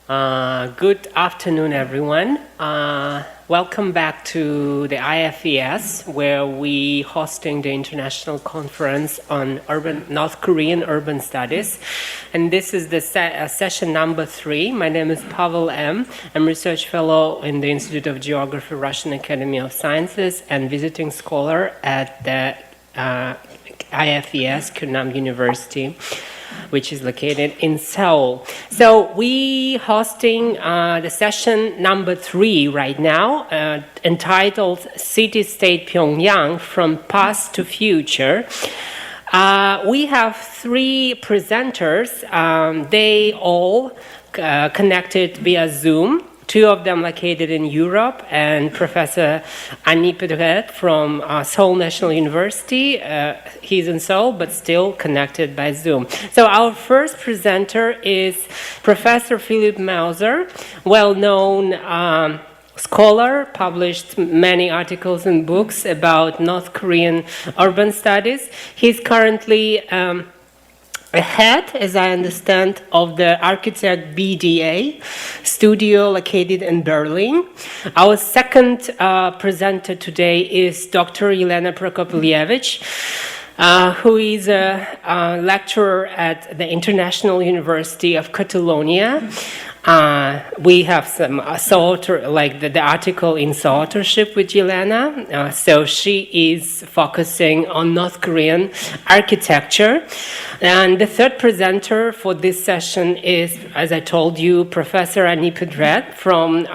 Good afternoon, everyone. Welcome back to the IFES, where we hosting the International Conference on North Korean Urban Studies. And this is the session number 3. My name is Pavel M. I'm research fellow in the Institute of Geography, Russian Academy of Sciences, and visiting scholar at the IFES, Kyungnam University, which is located in Seoul. So we hosting the session number 3 right now, entitled City-State Pyongyang from Past to Future. We have 3 presenters. They all connected via Zoom. 2 of them located in Europe, and Professor Pedret from Seoul National University. He's in Seoul, but still connected by Zoom. So our first presenter is Professor Philipp Meuser, well-known scholar, published many articles and books about North Korean urban studies. He's currently ahead, as I understand, of the Architekt BDA studio located in Berlin. Our second presenter today is Dr. Jelena Prokopljevic, who is a lecturer at the International University of Catalonia. We have some the article in authorship with Jelena. So she is focusing on North Korean architecture. And the third presenter for this session is, as I told you, Professor Pedret from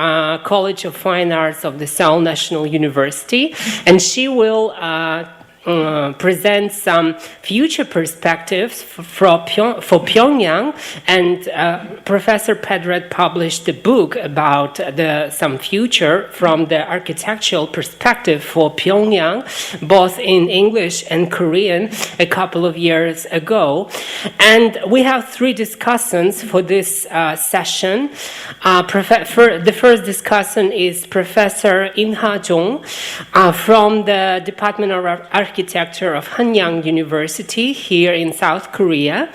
College of Fine Arts of the Seoul National University. And she will present some future perspectives for Pyongyang, and Professor Pedret published a book about some future from the architectural perspective for Pyongyang, both in English and Korean, a couple of years ago. And we have 3 discussants for this session. The first discussant is Professor Inha Jung from the Department of Architecture of Hanyang University here in South Korea.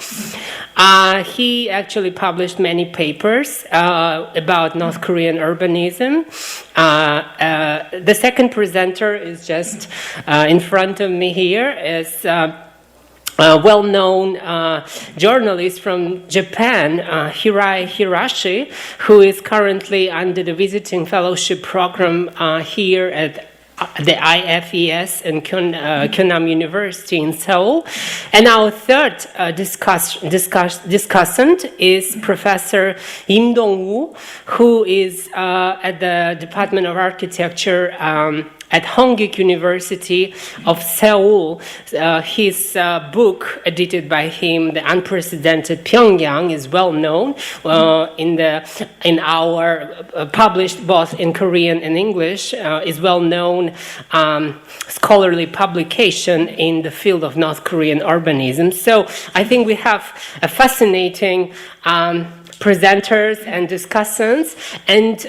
He actually published many papers about North Korean urbanism. The second presenter is just in front of me here, is well-known journalist from Japan, Hirai, who is currently under the visiting fellowship program here at the IFES and Kyungnam University in Seoul. And our third discussant is Professor Dongwoo, who is at the Department of Architecture at Hongik University of Seoul. His book, edited by him, The Unprecedented Pyongyang, is well known in our published both in Korean and English, is well known scholarly publication in the field of North Korean urbanism. So I think we have a fascinating presenters and discussants. And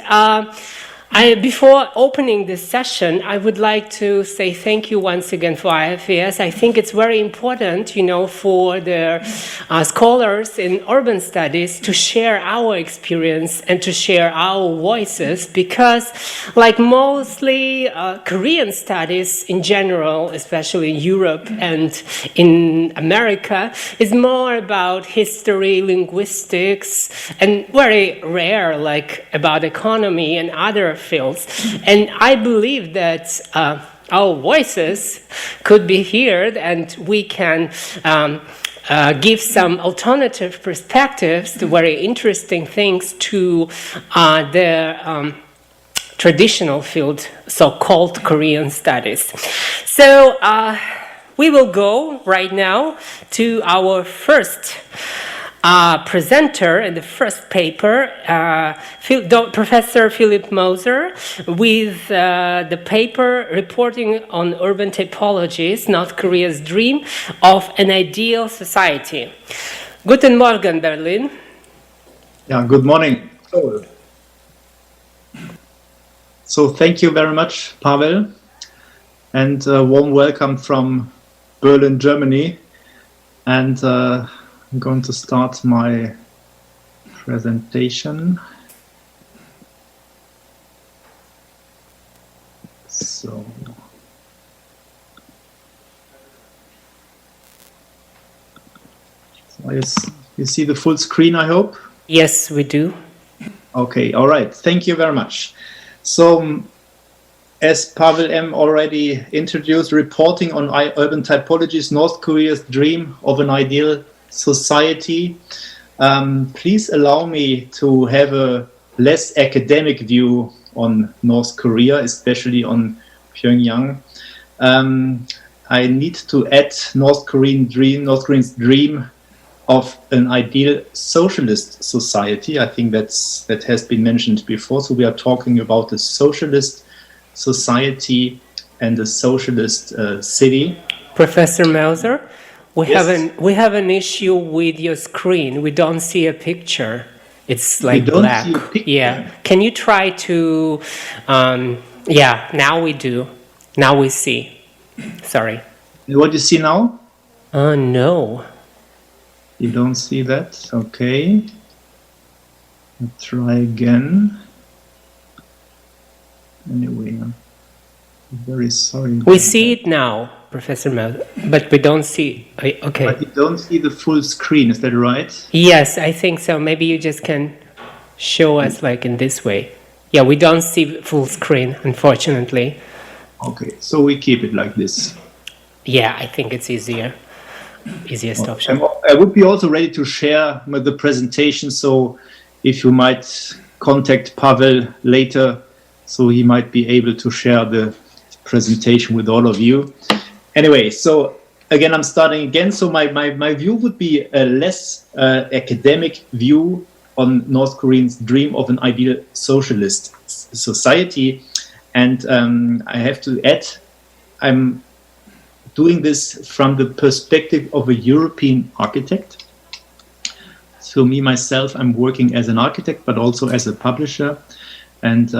before opening this session, I would like to say thank you once again for IFES. I think it's very important, for the scholars in urban studies to share our experience and to share our voices, because like mostly Korean studies in general, especially in Europe and in America, is more about history, linguistics, and very rare like about economy and other fields. And I believe that our voices could be heard, and we can give some alternative perspectives to very interesting things to the traditional field, so-called Korean studies. So we will go right now to our first presenter in the first paper, Professor Philipp Meuser, with the paper reporting on urban typologies, North Korea's dream of an ideal society. Guten Morgen, Berlin. Yeah, good morning. So thank you very much, Pavel, and a warm welcome from Berlin, Germany. And I'm going to start my presentation So you see the full screen, I hope? Yes, we do. Okay, all right. Thank you very much. So, as Pavel M. already introduced, reporting on urban typologies, North Korea's dream of an ideal society. Please allow me to have a less academic view on North Korea, especially on Pyongyang. I need to add North Korean's dream of an ideal socialist society. I think that has been mentioned before. So we are talking about a socialist society and a socialist city. Professor Meuser, Yes. we have an issue with your screen. We don't see a picture. It's like We don't black. see a picture. Yeah. Can you try to? Yeah. Now we do. Now we see. Sorry. What do you see now? No. You don't see that? Okay. Let's try again. Anyway, I'm very sorry. We see it now, Professor Meuser, but we don't see. Okay. But you don't see the full screen, is that right? Yes, I think so. Maybe you just can show us like in this way. Yeah, we don't see full screen, unfortunately. Okay, so we keep it like this. Yeah, I think it's easier. Easiest option. I would be also ready to share the presentation, so if you might contact Pavel later, so he might be able to share the presentation with all of you. Anyway, so again, I'm starting again. So my view would be a less academic view on North Koreans' dream of an ideal socialist society. And I have to add, I'm doing this from the perspective of a European architect. So me, myself, I'm working as an architect, but also as a publisher. And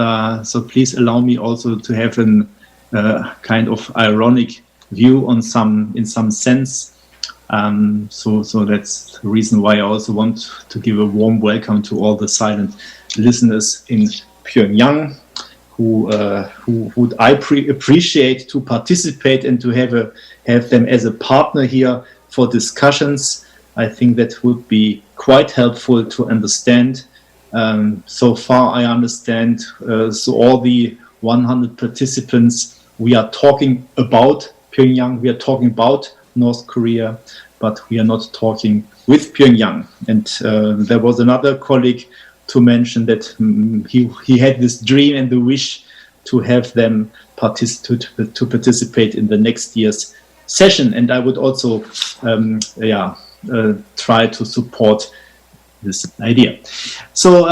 so please allow me also to have an kind of ironic view on in some sense. So that's the reason why I also want to give a warm welcome to all the silent listeners in Pyongyang, who would I appreciate to participate and to have them as a partner here for discussions. I think that would be quite helpful to understand. So far, I understand. So all the 100 participants, we are talking about Pyongyang. We are talking about North Korea, but we are not talking with Pyongyang. And there was another colleague to mention that he had this dream and the wish to have them participate in the next year's session. And I would also try to support this idea. So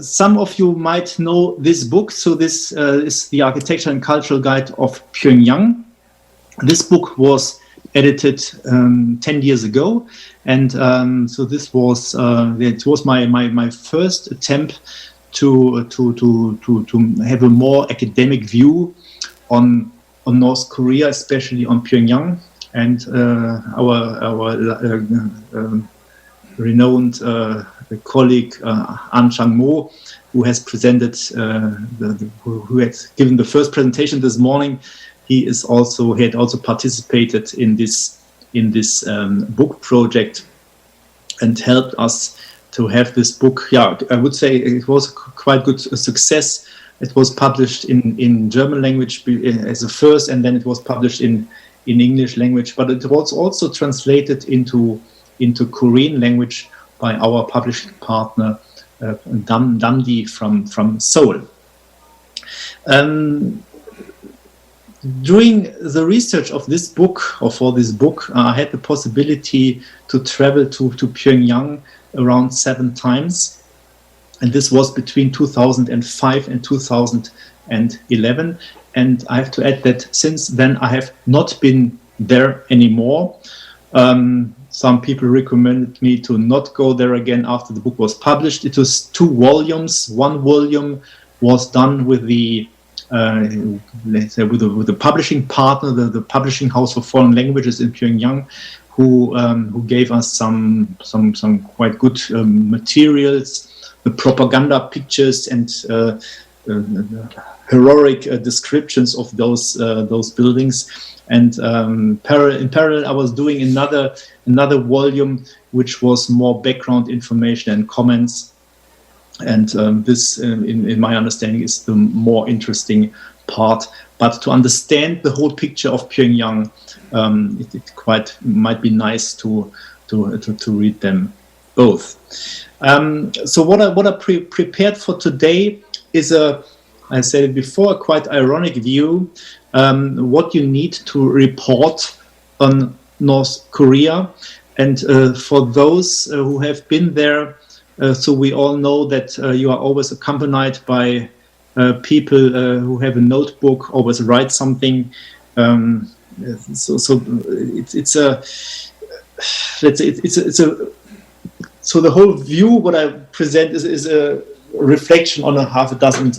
some of you might know this book. So this is the Architecture and Cultural Guide of Pyongyang. This book was edited 10 years ago, and so this was it was my first attempt to have a more academic view on North Korea, especially on Pyongyang, and our renowned colleague An Chang-mo, who has presented, who had given the first presentation this morning. He had also participated in this book project and helped us to have this book. Yeah, I would say it was quite good success. It was published in German language as a first, and then it was published in English language. But it was also translated into Korean language by our publishing partner Damdi from Seoul. During the research of this book, or for this book, I had the possibility to travel to Pyongyang around 7 times. And this was between 2005 and 2011. And I have to add that since then I have not been there anymore. Some people recommended me to not go there again after the book was published. It was 2 volumes. 1 volume was done with the let's say with the publishing partner, the publishing house for foreign languages in Pyongyang, who gave us some quite good materials, the propaganda pictures, and heroic descriptions of those buildings. And in parallel, I was doing another volume, which was more background information and comments. And this, in my understanding, is the more interesting part. But to understand the whole picture of Pyongyang, it quite might be nice to read them both. So what I prepared for today is I said it before, a quite ironic view. What you need to report on North Korea, and for those who have been there, so we all know that you are always accompanied by people who have a notebook, always write something. So the whole view what I present is a reflection on a half a dozen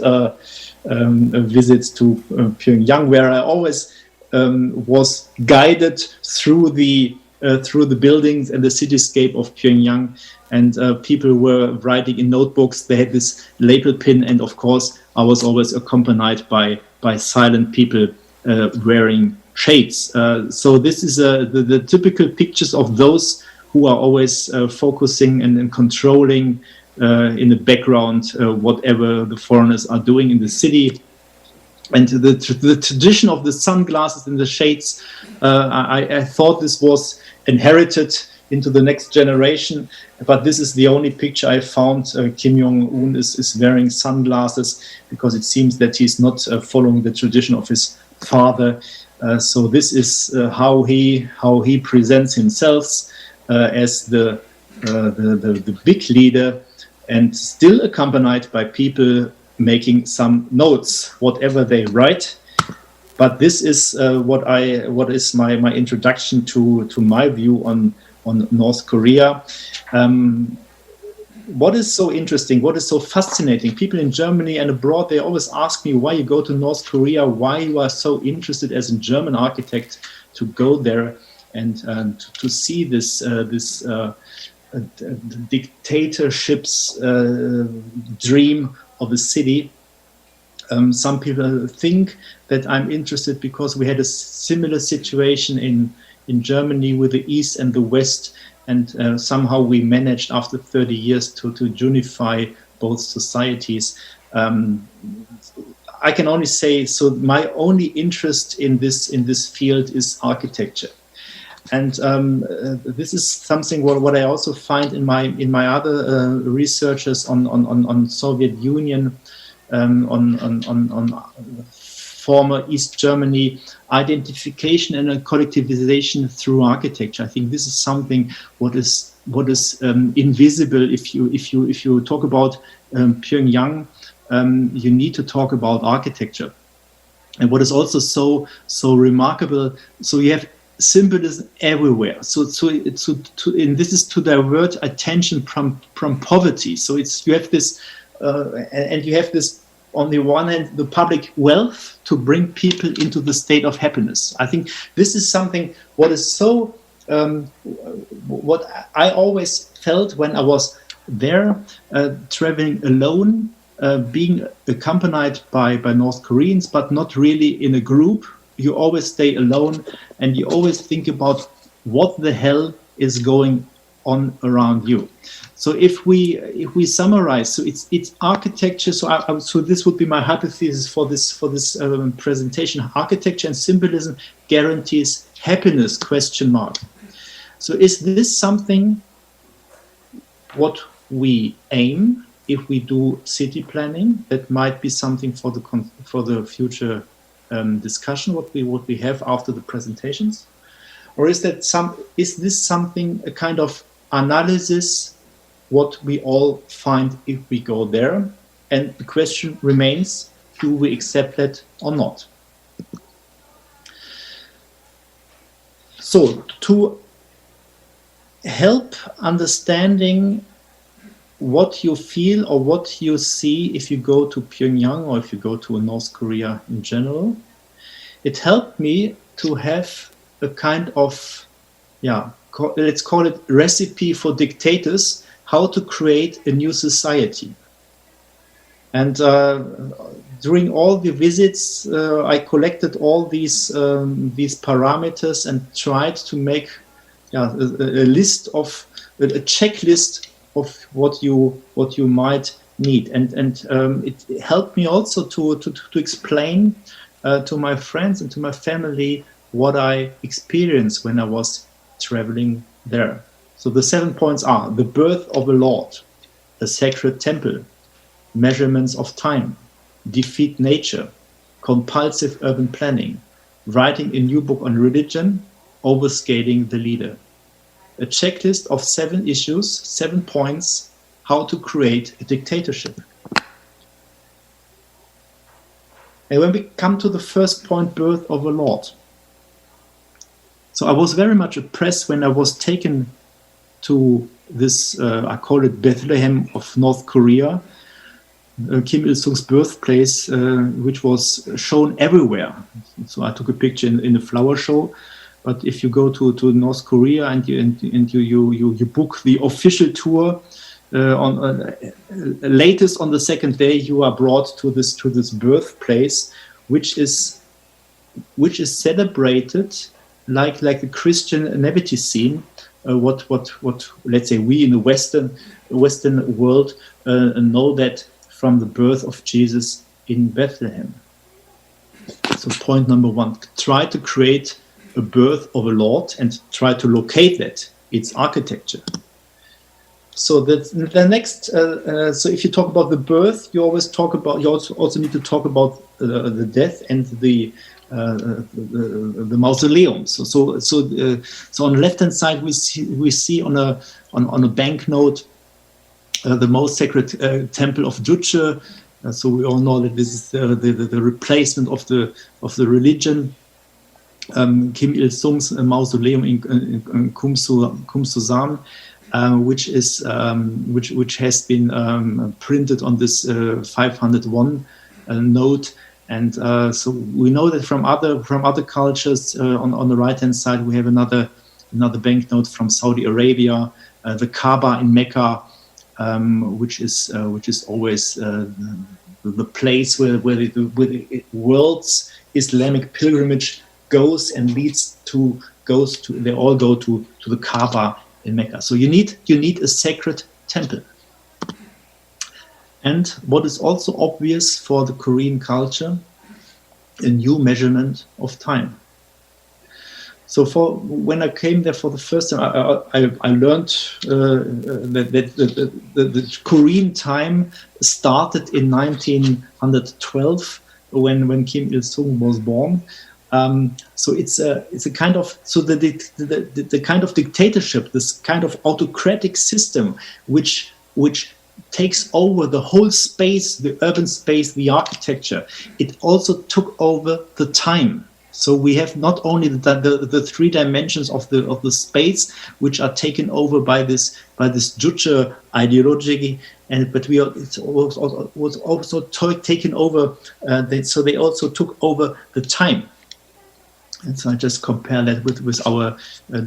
visits to Pyongyang, where I always was guided through the buildings and the cityscape of Pyongyang, and people were writing in notebooks. They had this label pin, and of course I was always accompanied by silent people wearing shades. So this is the typical pictures of those who are always focusing and controlling in the background whatever the foreigners are doing in the city. And the tradition of the sunglasses and the shades, I thought this was inherited into the next generation, but this is the only picture I found. Kim Jong-un is wearing sunglasses because it seems that he's not following the tradition of his father. So this is how he presents himself as the big leader, and still accompanied by people making some notes, whatever they write. But this is what is my introduction to my view on North Korea. What is so interesting, what is so fascinating, people in Germany and abroad, they always ask me why you go to North Korea, why you are so interested as a German architect to go there and to see this dictatorship's dream of a city. Some people think that I'm interested because we had a similar situation in Germany with the East and the West, and somehow we managed after 30 years to unify both societies. I can only say, so my only interest in this field is architecture. And this is something what I also find in my other researches on Soviet Union, on former East Germany, identification and collectivization through architecture. I think this is something what is invisible. If you talk about Pyongyang, you need to talk about architecture. And what is also so remarkable, so you have symbolism everywhere. So and this is to divert attention from poverty. So you have this, and you have this, on the one hand, the public wealth to bring people into the state of happiness. I think this is something what is so, what I always felt when I was there, traveling alone, being accompanied by North Koreans, but not really in a group. You always stay alone, and you always think about what the hell is going on around you. So if we summarize, so it's architecture. So this would be my hypothesis for this presentation. Architecture and symbolism guarantees happiness? ? So is this something what we aim if we do city planning? That might be something for the future discussion. What we have after the presentations, or is this something, a kind of analysis? What we all find if we go there, and the question remains: do we accept that or not? So, to help understanding what you feel or what you see if you go to Pyongyang or if you go to North Korea in general, it helped me to have a kind of, let's call it recipe for dictators, how to create a new society. And during all the visits, I collected all these parameters and tried to make a list of a checklist of what you might need, and it helped me also to explain to my friends and to my family what I experienced when I was traveling there. So the 7 points are: the birth of a lord, a sacred temple, measurements of time, defeat nature, compulsive urban planning, writing a new book on religion, overscaling the leader. A checklist of 7 issues, 7 points, how to create a dictatorship. And when we come to the first point, birth of a lord. So I was very much impressed when I was taken to this, I call it Bethlehem of North Korea, Kim Il-sung's birthplace, which was shown everywhere. So I took a picture in the flower show. But if you go to North Korea and you book the official tour, latest on the second day you are brought to this birthplace, which is celebrated like the Christian nativity scene. What let's say we in the Western world know that from the birth of Jesus in Bethlehem. So point number 1, try to create a birth of a lord and try to locate that, its architecture. So the next, so if you talk about the birth, you also need to talk about the death and the mausoleum. So on the left hand side we see on a banknote the most sacred temple of Juche. So we all know that this is the replacement of the religion. Kim Il-sung's mausoleum in Kumsusan, which has been printed on this 501 note, and so we know that from other cultures. On the right hand side, we have another banknote from Saudi Arabia, the Kaaba in Mecca, which is always the place where the world's Islamic pilgrimage goes and they all go to the Kaaba in Mecca. So you need a sacred temple. And what is also obvious for the Korean culture, a new measurement of time. So when I came there for the first time, I learned that the Korean time started in 1912 when Kim Il-sung was born. So it's a kind of the kind of dictatorship, this kind of autocratic system, which takes over the whole space, the urban space, the architecture. It also took over the time. So we have not only the 3 dimensions of the space, which are taken over by this Juche ideology, but it was also taken over. So they also took over the time. And so I just compare that with our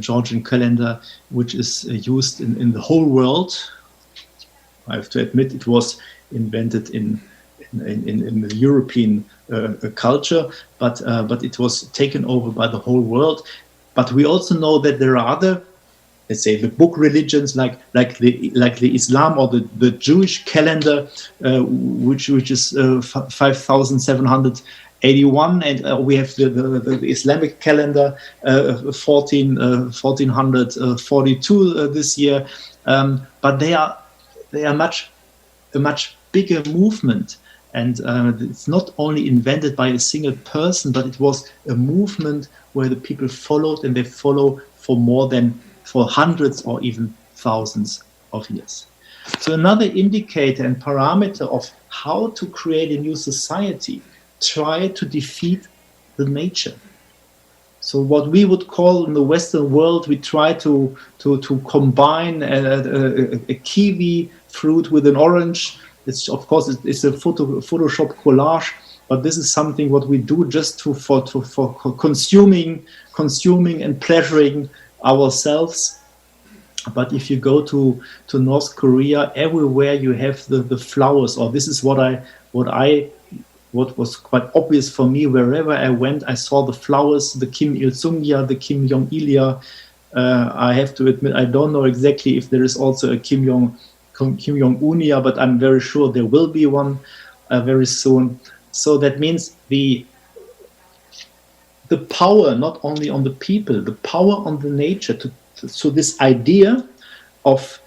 Georgian calendar, which is used in the whole world. I have to admit it was invented in the European culture, but it was taken over by the whole world. But we also know that there are other, let's say, the book religions like the Islam or the Jewish calendar, which is 5,781, and we have the Islamic calendar 1442 this year. But they are a much bigger movement. And it's not only invented by a single person, but it was a movement where the people followed, and they follow for hundreds or even thousands of years. So another indicator and parameter of how to create a new society, try to defeat the nature. So what we would call in the Western world, we try to combine a kiwi fruit with an orange. It's of course it's a Photoshop collage, but this is something what we do just for consuming and pleasuring ourselves. But if you go to North Korea, everywhere you have the flowers, or this is what was quite obvious for me. Wherever I went, I saw the flowers, the Kim Il-sungya, the Kim Jong-ilia. I have to admit, I don't know exactly if there is also a Kim Jong-unia, but I'm very sure there will be one very soon. So that means the power, not only on the people, the power on the nature. So this idea of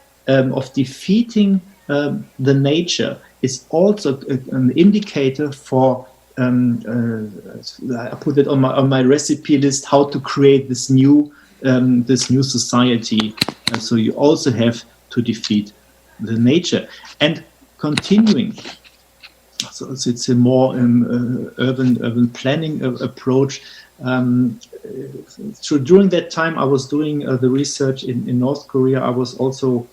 defeating the nature is also an indicator for. I put it on my recipe list, how to create this new society. And so you also have to defeat the nature. And continuing, so it's a more urban planning approach. So during that time, I was doing the research in North Korea. I was also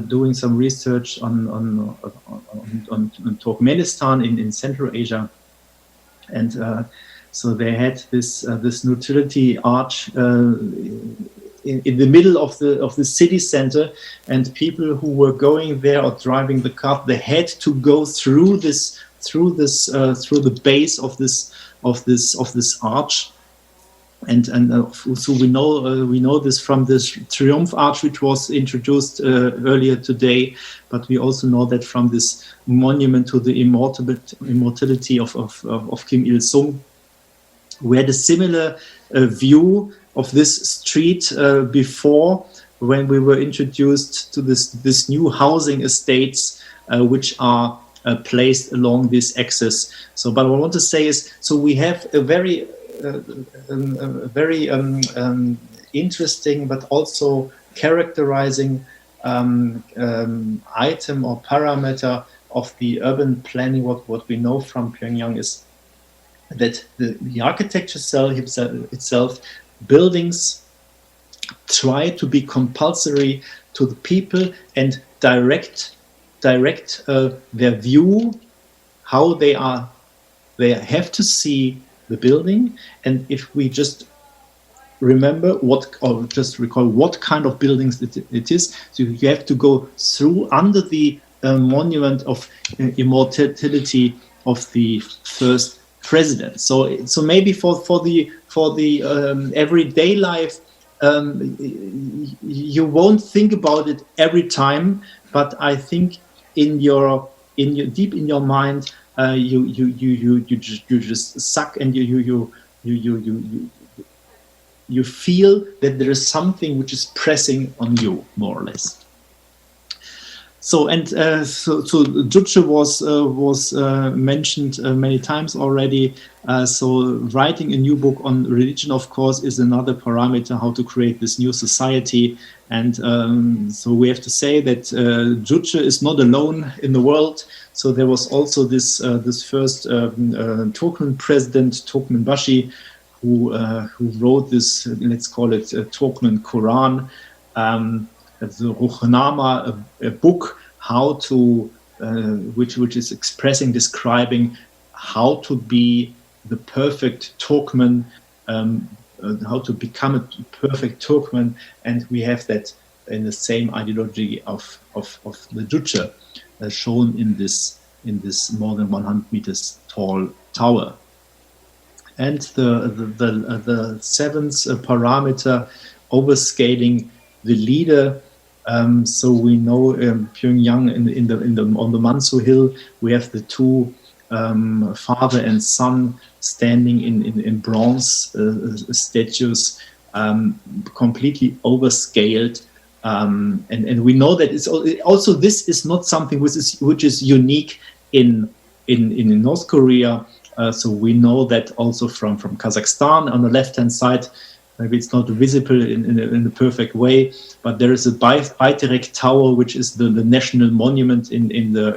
doing some research on Turkmenistan in Central Asia, and so they had this neutrality arch in the middle of the city center, and people who were going there or driving the car, they had to go through the base of this arch. And so we know this from this Triumph Arch, which was introduced earlier today, but we also know that from this monument to the immortality of Kim Il-sung. We had a similar view of this street before, when we were introduced to this new housing estates which are placed along this axis. So, but what I want to say is, so we have a very interesting, but also characterizing item or parameter of the urban planning. What we know from Pyongyang is that the architecture itself, buildings try to be compulsory to the people and direct their view, how they have to see the building. And if we just remember recall what kind of buildings it is, so you have to go through under the monument of immortality of the first president. So maybe for the everyday life, you won't think about it every time, but I think in your deep in your mind, you just suck, and you feel that there is something which is pressing on you, more or less. So Juche was mentioned many times already. So writing a new book on religion, of course, is another parameter how to create this new society. And so we have to say that Juche is not alone in the world. So there was also this first Turkmen president, Turkmenbashi, who wrote this, let's call it Turkmen Quran. The Ruhnama, a book how to which is describing how to be the perfect Turkmen, how to become a perfect Turkmen, and we have that in the same ideology of the Juche shown in this more than 100 meters tall tower. And the seventh parameter, overscaling the leader. So we know Pyongyang on the Mansu Hill, we have the two father and son standing in bronze statues, completely overscaled, and we know that it's also this is not something which is unique in North Korea. So we know that also from Kazakhstan on the left-hand side. Maybe it's not visible in a perfect way, but there is a Pyongyang Tower, which is the national monument in the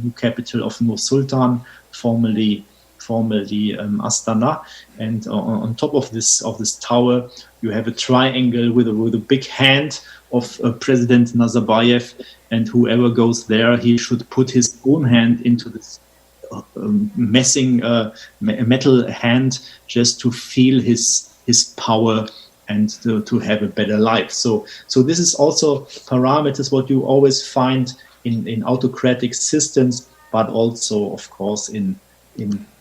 new capital of Nur Sultan, formerly Astana. And on top of this tower, you have a triangle with a big hand of President Nazarbayev, and whoever goes there, he should put his own hand into this metal hand, just to feel his power and to have a better life. So this is also parameters what you always find in autocratic systems, but also, of course, in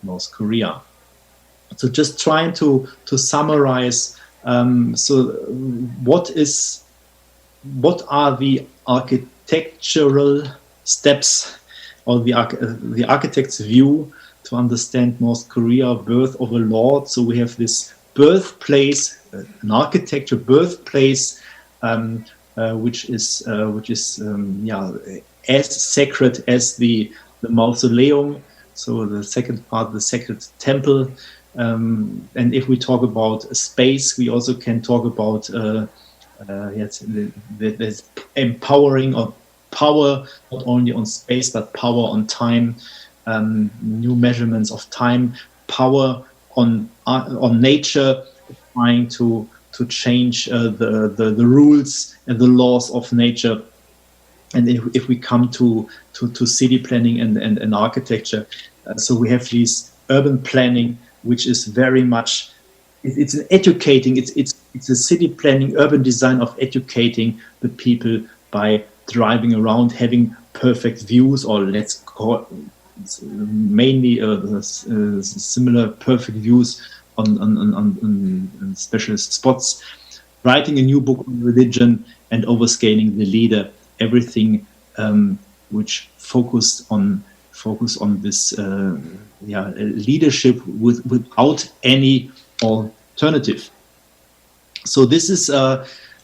North Korea. So just trying to summarize. What are the architectural steps, or the architect's view to understand North Korea, birth of a lord? So we have this birthplace, an architecture birthplace, which is as sacred as the mausoleum. So the second part, the sacred temple. And if we talk about space, we also can talk about the empowering of power, not only on space but power on time, new measurements of time, power on nature, trying to change the rules and the laws of nature. And if we come to city planning and architecture, so we have this urban planning, which is very much, it's an educating, it's a city planning, urban design of educating the people by driving around, having perfect views, or let's call mainly similar perfect views on specialist spots, writing a new book on religion, and overscaling the leader. Everything which focus on this leadership without any alternative. So this is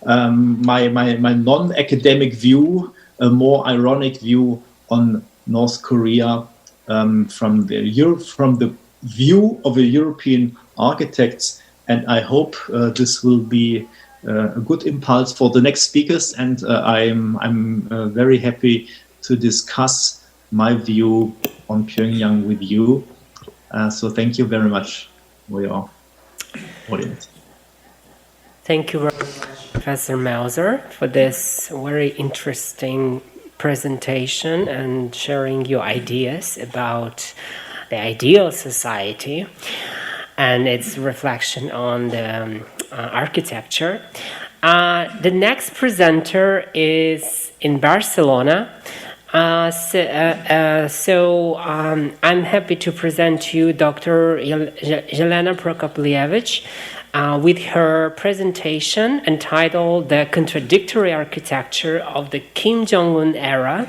my non-academic view, a more ironic view on North Korea from the view of a European architect, and I hope this will be a good impulse for the next speakers, and I'm very happy to discuss my view on Pyongyang with you. So thank you very much for your audience. Thank you very much, Professor Meuser, for this very interesting presentation and sharing your ideas about the ideal society and its reflection on the architecture. The next presenter is in Barcelona. I'm happy to present to you Dr. Jelena Prokopljevic with her presentation entitled The Contradictory Architecture of the Kim Jong-un Era.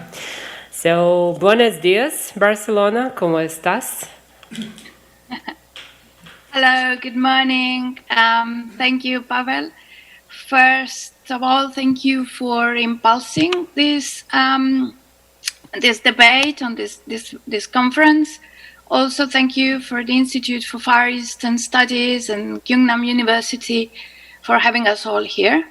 So, buenos dias, Barcelona, ¿cómo estás? Hello, good morning. Thank you, Pavel. First of all, thank you for impulsing this this debate on this conference. Also, thank you for the Institute for Far Eastern Studies and Kyungnam University for having us all here.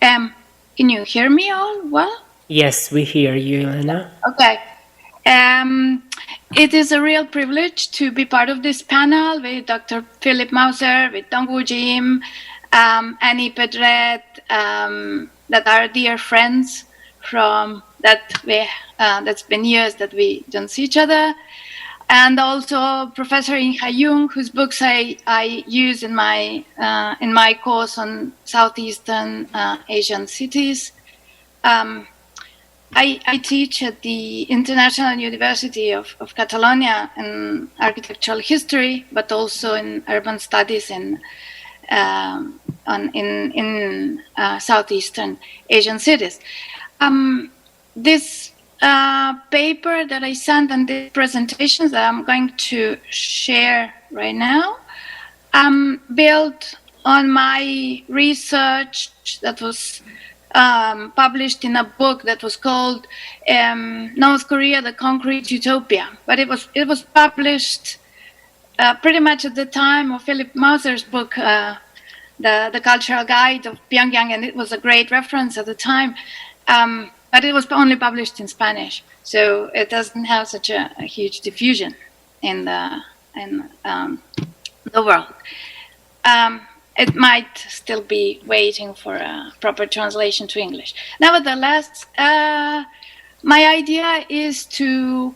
Can you hear me all well? Yes, we hear you, Jelena. Okay. It is a real privilege to be part of this panel with Dr. Philipp Meuser, with Dongwoo Jim, Annie Pedret, that are dear friends from that's been years that we don't see each other, and also Professor Inha Jung, whose books I use in my course on Southeastern Asian cities. I teach at the International University of Catalonia in architectural history, but also in urban studies in Southeastern Asian cities. This paper that I sent and the presentations that I'm going to share right now built on my research that was published in a book that was called North Korea, the Concrete Utopia. But it was published pretty much at the time of Philipp Meuser's book, the Cultural Guide of Pyongyang, and it was a great reference at the time. But it was only published in Spanish, so it doesn't have such a huge diffusion in the world. It might still be waiting for a proper translation to English. Nevertheless, my idea is to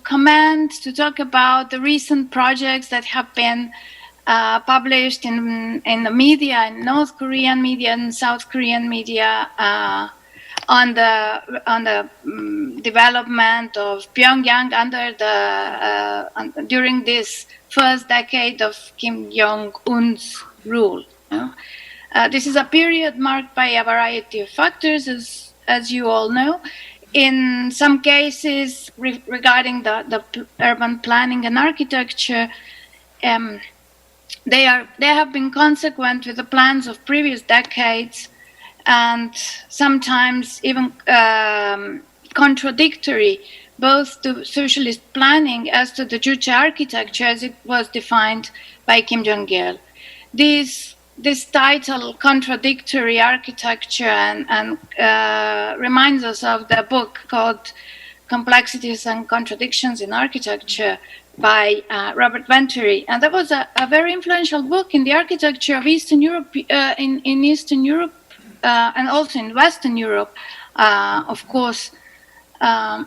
talk about the recent projects that have been published in the media, in North Korean media and South Korean media, on the development of Pyongyang during this first decade of Kim Jong-un's rule. This is a period marked by a variety of factors, as you all know. In some cases, regarding the urban planning and architecture, they have been consequent with the plans of previous decades, and sometimes even contradictory, both to socialist planning as to the Juche architecture as it was defined by Kim Jong-il. This title, Contradictory Architecture, and reminds us of the book called Complexities and Contradictions in Architecture by Robert Venturi. And that was a very influential book in the architecture of Eastern Europe, in Eastern Europe, and also in Western Europe, of course.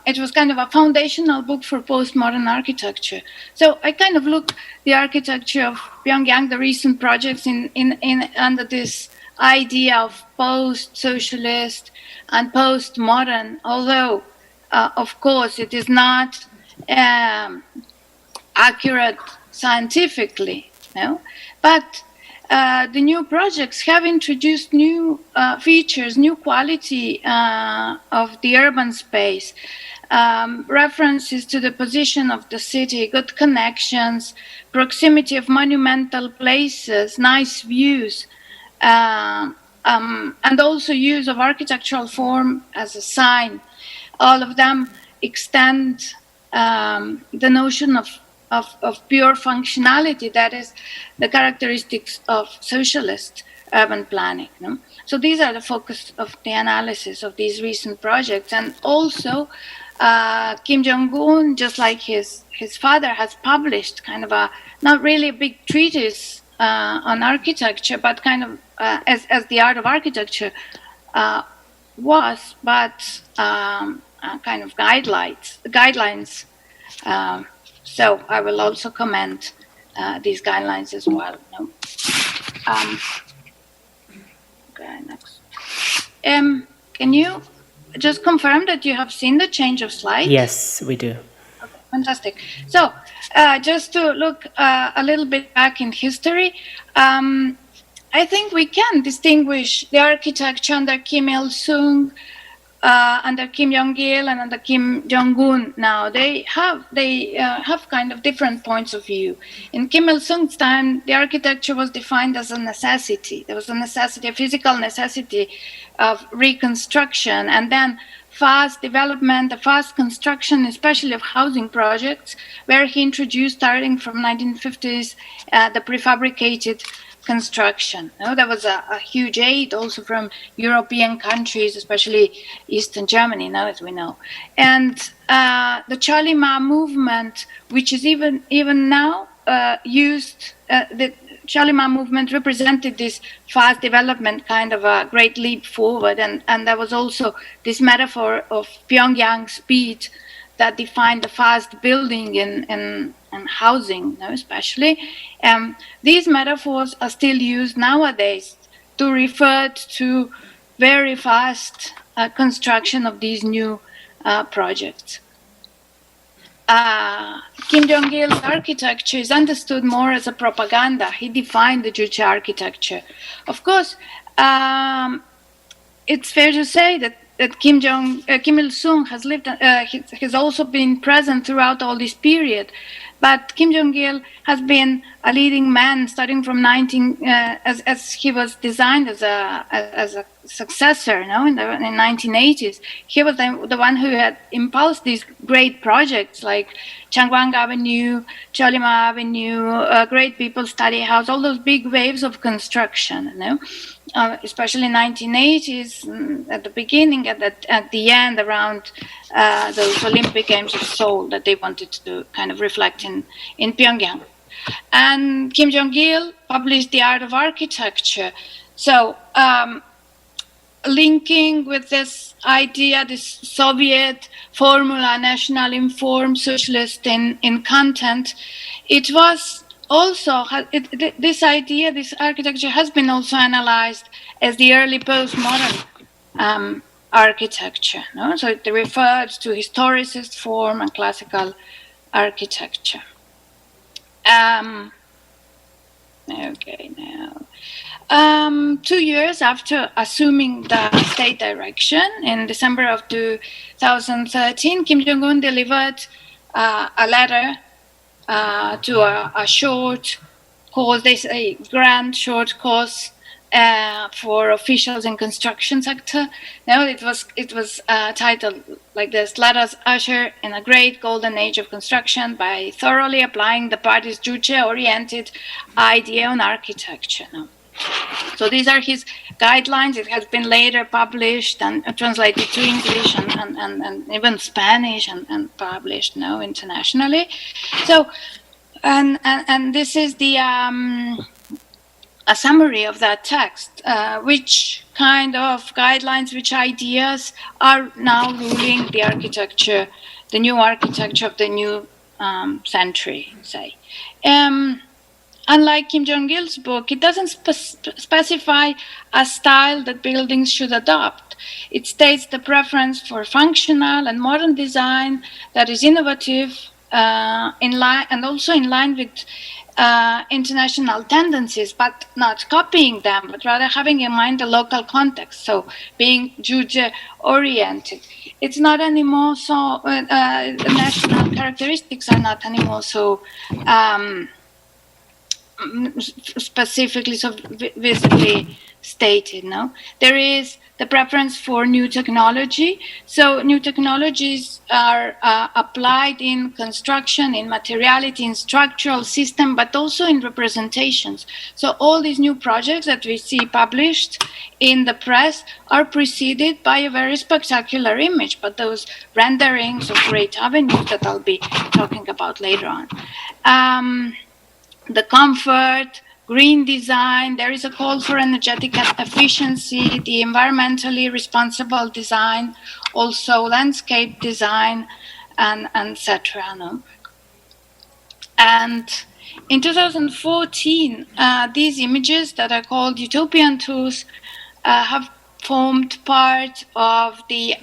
It was kind of a foundational book for postmodern architecture. So I kind of look the architecture of Pyongyang, the recent projects, in under this idea of post-socialist and postmodern, although, of course, it is not accurate scientifically, but the new projects have introduced new features, new quality of the urban space, references to the position of the city, good connections, proximity of monumental places, nice views, and also use of architectural form as a sign. All of them extend the notion of pure functionality, that is the characteristics of socialist urban planning. So these are the focus of the analysis of these recent projects. And also Kim Jong-un, just like his father, has published kind of a, not really a big treatise on architecture, but kind of as the art of architecture was, but kind of guidelines. So I will also comment these guidelines as well. Okay, next. Can you just confirm that you have seen the change of slide? Yes, we do. Okay, fantastic. So just to look a little bit back in history, I think we can distinguish the architecture under Kim Il-sung, under Kim Jong-il, and under Kim Jong-un. Now they have kind of different points of view. In Kim Il-sung's time, the architecture was defined as a necessity. There was a necessity, a physical necessity of reconstruction, and then fast development, the fast construction, especially of housing projects, where he introduced, starting from 1950s, the prefabricated construction. There was a huge aid also from European countries, especially Eastern Germany, as we know. And the Charlie Ma movement, which is even now used, the Charlie Ma movement represented this fast development, kind of a great leap forward. And there was also this metaphor of Pyongyang speed that defined the fast building and housing, especially. These metaphors are still used nowadays to refer to very fast construction of these new projects. Kim Jong-il's architecture is understood more as a propaganda. He defined the Juche architecture. Of course, it's fair to say that Kim Il-sung has lived, has also been present throughout all this period. But Kim Jong-il has been a leading man starting from as he was designed as a successor, in the 1980s. He was the one who had impulsed these great projects like Changwon Avenue, Cholima Avenue, Great People Study House, all those big waves of construction, especially in 1980s, at the beginning, at the end, around those Olympic Games of Seoul that they wanted to kind of reflect in Pyongyang. And Kim Jong-il published The Art of Architecture. So linking with this idea, this Soviet formula, national informed, socialist in content, it was also this idea, this architecture has been also analyzed as the early postmodern architecture. No? So it referred to historicist form and classical architecture. Okay, now. 2 years after assuming the state direction, in December of 2013, Kim Jong-un delivered a letter to a short course, they say grand short course for officials in construction sector. Now it was titled like this: "Let us usher in a great golden age of construction by thoroughly applying the party's Juche-oriented idea on architecture." No? So these are his guidelines. It has been later published and translated to English and even Spanish and published now internationally. So, and this is the a summary of that text, which kind of guidelines, which ideas are now ruling the architecture, the new architecture of the new century, say. Unlike Kim Jong-il's book, it doesn't specify a style that buildings should adopt. It states the preference for functional and modern design that is innovative, in line and also in line with international tendencies, but not copying them, but rather having in mind the local context. So being Juche-oriented. It's not anymore so, national characteristics are not anymore so specifically, so visibly stated. No, there is the preference for new technology. So new technologies are applied in construction, in materiality, in structural system, but also in representations. So all these new projects that we see published in the press are preceded by a very spectacular image, but those renderings of great avenues that I'll be talking about later on. The comfort, green design, there is a call for energetic efficiency, the environmentally responsible design, also landscape design, and etc. No? And in 2014, these images that are called utopian tours have formed part of the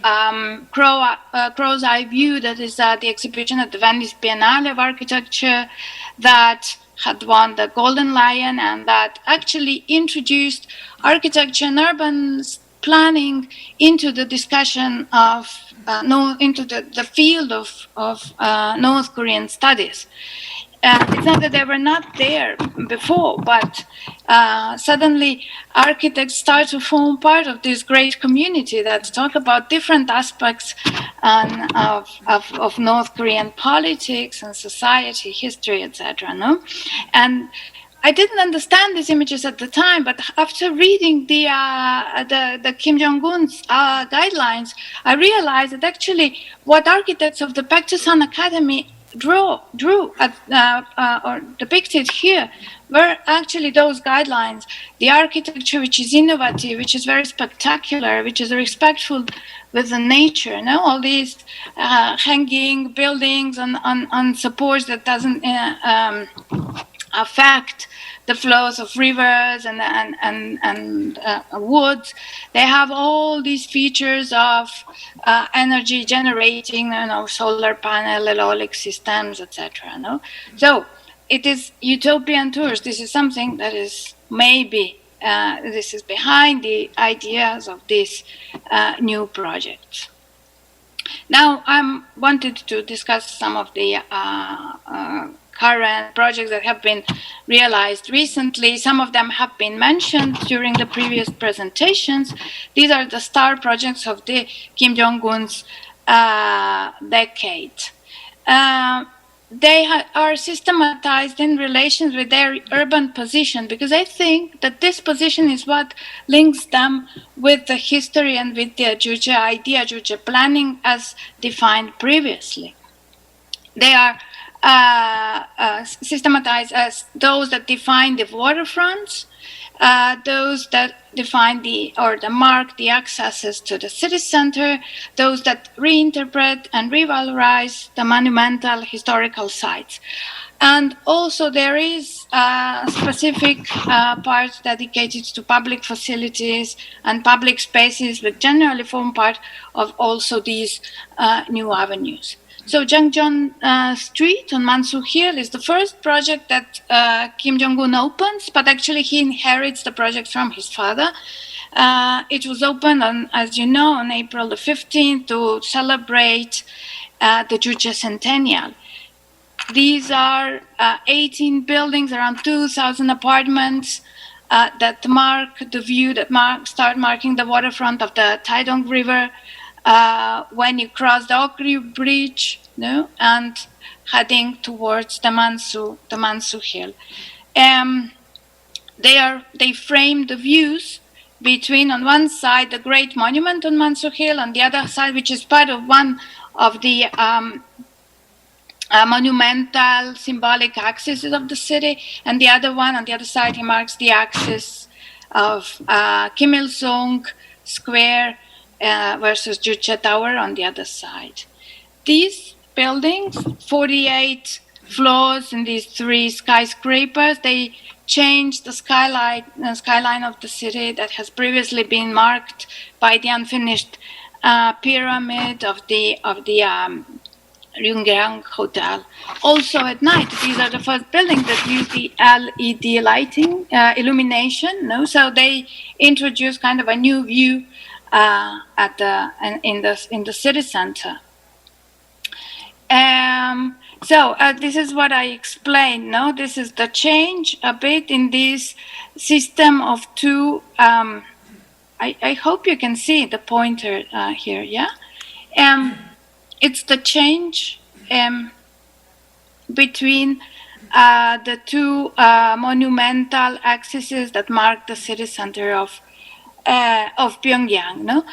Crow's Eye View, that is the exhibition at the Venice Biennale of Architecture that had won the Golden Lion, and that actually introduced architecture and urban planning into the discussion of, into the field of North Korean studies. It's not that they were not there before, but suddenly architects start to form part of this great community that talk about different aspects of North Korean politics and society, history, etc. No, and I didn't understand these images at the time, but after reading the Kim Jong-un's guidelines, I realized that actually what architects of the Baek-Chesan Academy drew or depicted here were actually those guidelines. The architecture which is innovative, which is very spectacular, which is respectful with the nature. No, all these hanging buildings on supports that doesn't affect the flows of rivers and woods. They have all these features of energy generating, solar panel, eolic systems, etc. No, so it is utopian tours. This is something that is maybe this is behind the ideas of these new projects. Now I wanted to discuss some of the current projects that have been realized recently. Some of them have been mentioned during the previous presentations. These are the star projects of the Kim Jong-un's decade. They are systematized in relations with their urban position, because I think that this position is what links them with the history and with the Juche idea, Juche planning as defined previously. They are systematized as those that define the waterfronts, those that define mark the accesses to the city center, those that reinterpret and revalorize the monumental historical sites. And also there is a specific part dedicated to public facilities and public spaces, that generally form part of also these new avenues. So Jangjeon Street on Mansu Hill is the first project that Kim Jong-un opens, but actually he inherits the project from his father. It was opened on, as you know, on April the 15th to celebrate the Juche Centennial. These are 18 buildings, around 2,000 apartments that mark the view, that start marking the waterfront of the Taedong River when you cross the Okri Bridge, and heading towards the Mansu Hill. They frame the views between, on one side, the great monument on Mansu Hill, on the other side, which is part of one of the monumental symbolic axes of the city, and the other one on the other side, he marks the axis of Kim Il-sung Square versus Juche Tower on the other side. These buildings, 48 floors in these 3 skyscrapers, they change the skyline of the city that has previously been marked by the unfinished pyramid of the Ryungyang Hotel. Also at night, these are the first buildings that use the LED lighting, illumination. So they introduce kind of a new view in the city center. So this is what I explained. This is the change a bit in this system of 2. I hope you can see the pointer here. Yeah. It's the change between the 2 monumental axes that mark the city center of Pyongyang.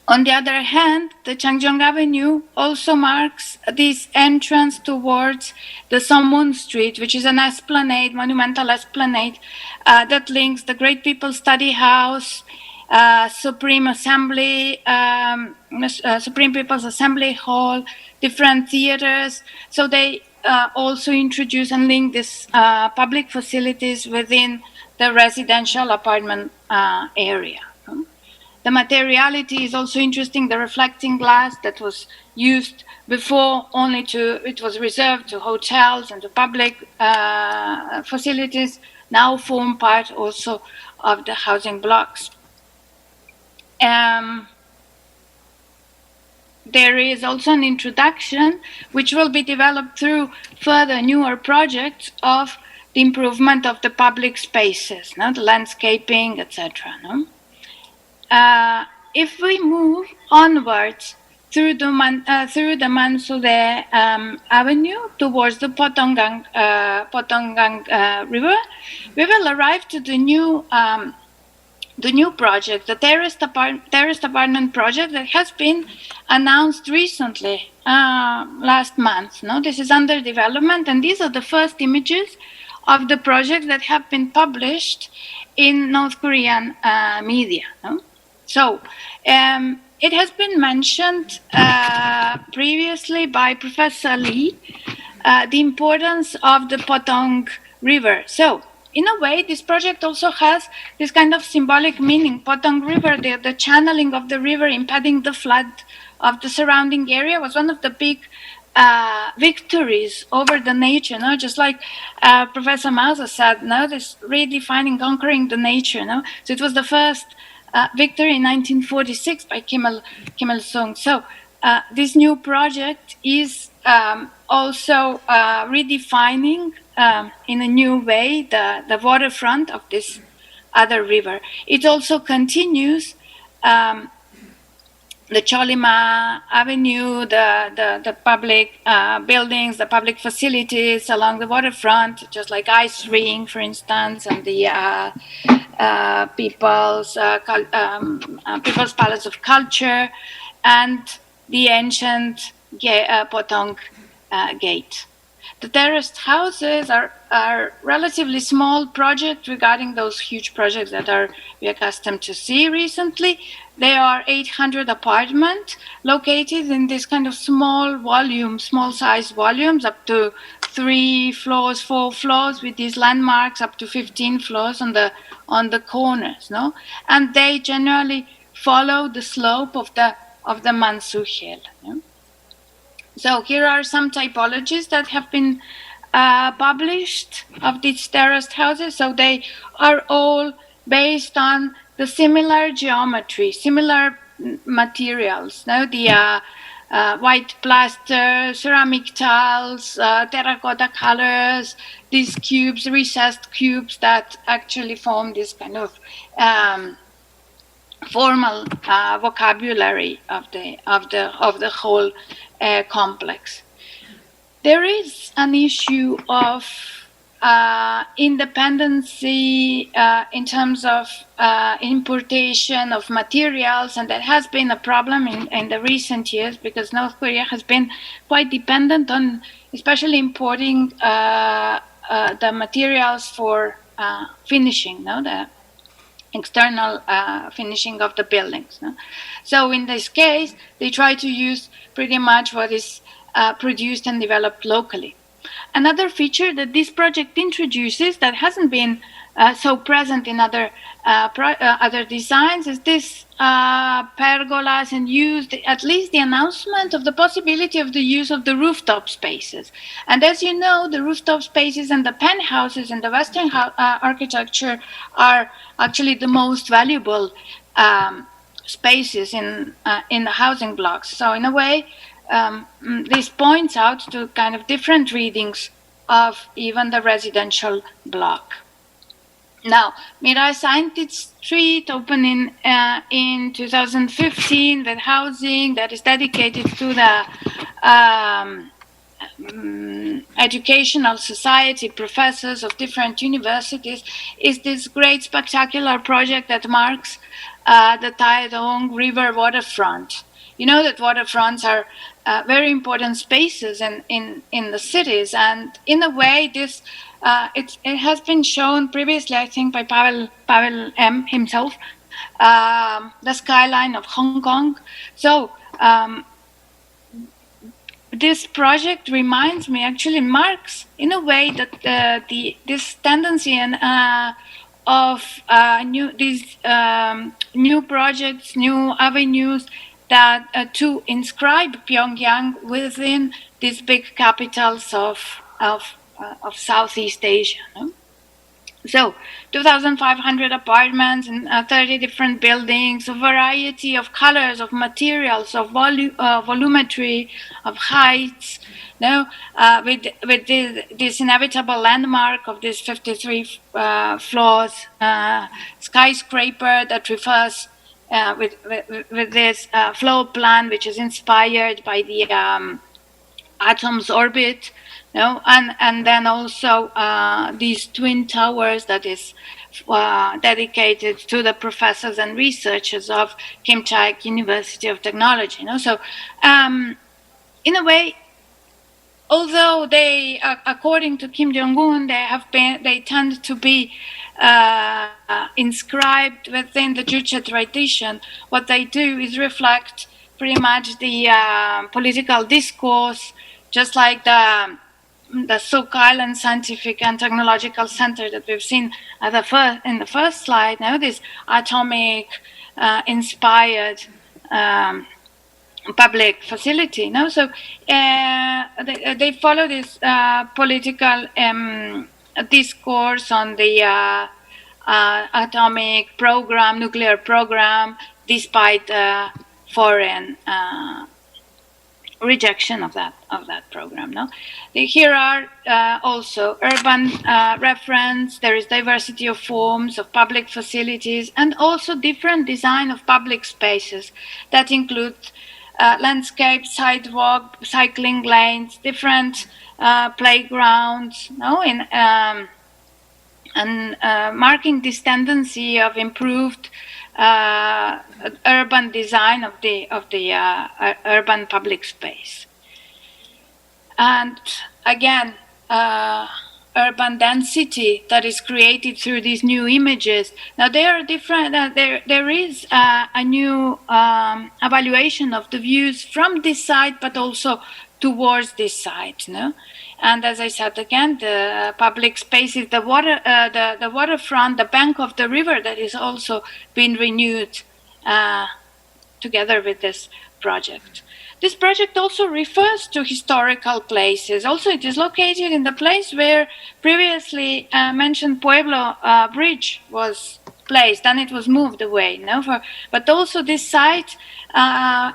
On the other hand, the Changjeong Avenue also marks this entrance towards the Somun Street, which is an esplanade, monumental esplanade, that links the Great People's Study House, Supreme People's Assembly Hall, different theaters. So they also introduce and link these public facilities within the residential apartment area. The materiality is also interesting. The reflecting glass that was used before it was reserved to hotels and to public facilities, now form part also of the housing blocks. There is also an introduction which will be developed through further newer projects of the improvement of the public spaces, the landscaping, etc. If we move onwards through the Mansudae Avenue towards the Potonggang River, we will arrive to the new project, the terraced apartment project that has been announced recently, last month. This is under development, and these are the first images of the project that have been published in North Korean media. So it has been mentioned previously by Professor Lee, the importance of the Potong River. So in a way, this project also has this kind of symbolic meaning. Potong River, the channeling of the river impeding the flood of the surrounding area, was one of the big victories over the nature, just like Professor Meuser said, this redefining, conquering the nature. So it was the first victory in 1946 by Kim Il-sung. So this new project is also redefining in a new way the waterfront of this other river. It also continues the Cholima Avenue, the public buildings, the public facilities along the waterfront, just like Ice Ring, for instance, and the People's Palace of Culture, and the ancient Potong Gate. The terraced houses are relatively small projects regarding those huge projects that we accustomed to see recently. They are 800 apartments located in this kind of small size volumes, up to 3 floors, 4 floors, with these landmarks up to 15 floors on the corners, no? And they generally follow the slope of the Mansu Hill. No? So here are some typologies that have been published of these terraced houses. So they are all based on the similar geometry, similar materials. No? The white plaster, ceramic tiles, terracotta colors, these cubes, recessed cubes that actually form this kind of formal vocabulary of the whole complex. There is an issue of independency in terms of importation of materials, and that has been a problem in the recent years, because North Korea has been quite dependent on especially importing the materials for finishing, no? The external finishing of the buildings. No? So in this case, they try to use pretty much what is produced and developed locally. Another feature that this project introduces that hasn't been so present in other designs is this pergolas, and at least the announcement of the possibility of the use of the rooftop spaces. And as you know, the rooftop spaces and the penthouses in the Western architecture are actually the most valuable spaces in the housing blocks. So in a way, this points out to kind of different readings of even the residential block. Now, Mirai Scientist Street opened in 2015 with housing that is dedicated to the educational society, professors of different universities, is this great spectacular project that marks the Taedong River waterfront. You know that waterfronts are very important spaces in the cities, and in a way this it has been shown previously, I think, by Pavel M himself, the skyline of Hong Kong. So this project reminds me, actually marks in a way that this tendency of new projects, new avenues that to inscribe Pyongyang within these big capitals of Southeast Asia. No? So 2,500 apartments and 30 different buildings, a variety of colors, of materials, of volumetry, of heights. No, with this inevitable landmark of this 53 floors skyscraper that refers with this floor plan, which is inspired by the atom's orbit. No, and then also these twin towers that is dedicated to the professors and researchers of Kim Chaek University of Technology. You know? So in a way, although they, according to Kim Jong-un, they tend to be inscribed within the Juche tradition, what they do is reflect pretty much the political discourse, just like the Sook Island Scientific and Technological Center that we've seen in the first slide. Now this atomic inspired public facility. No, so they follow this political discourse on the atomic program, nuclear program, despite foreign rejection of that program. No, here are also urban reference. There is diversity of forms of public facilities, and also different design of public spaces that include landscape, sidewalk, cycling lanes, different playgrounds. No, and marking this tendency of improved urban design of the urban public space. And again, urban density that is created through these new images. Now there are different. There is a new evaluation of the views from this side, but also towards this side. No, and as I said again, the public spaces, the water, the waterfront, the bank of the river that is also been renewed together with this project. This project also refers to historical places. Also, it is located in the place where previously mentioned Pueblo Bridge was placed, and it was moved away. No, but also this site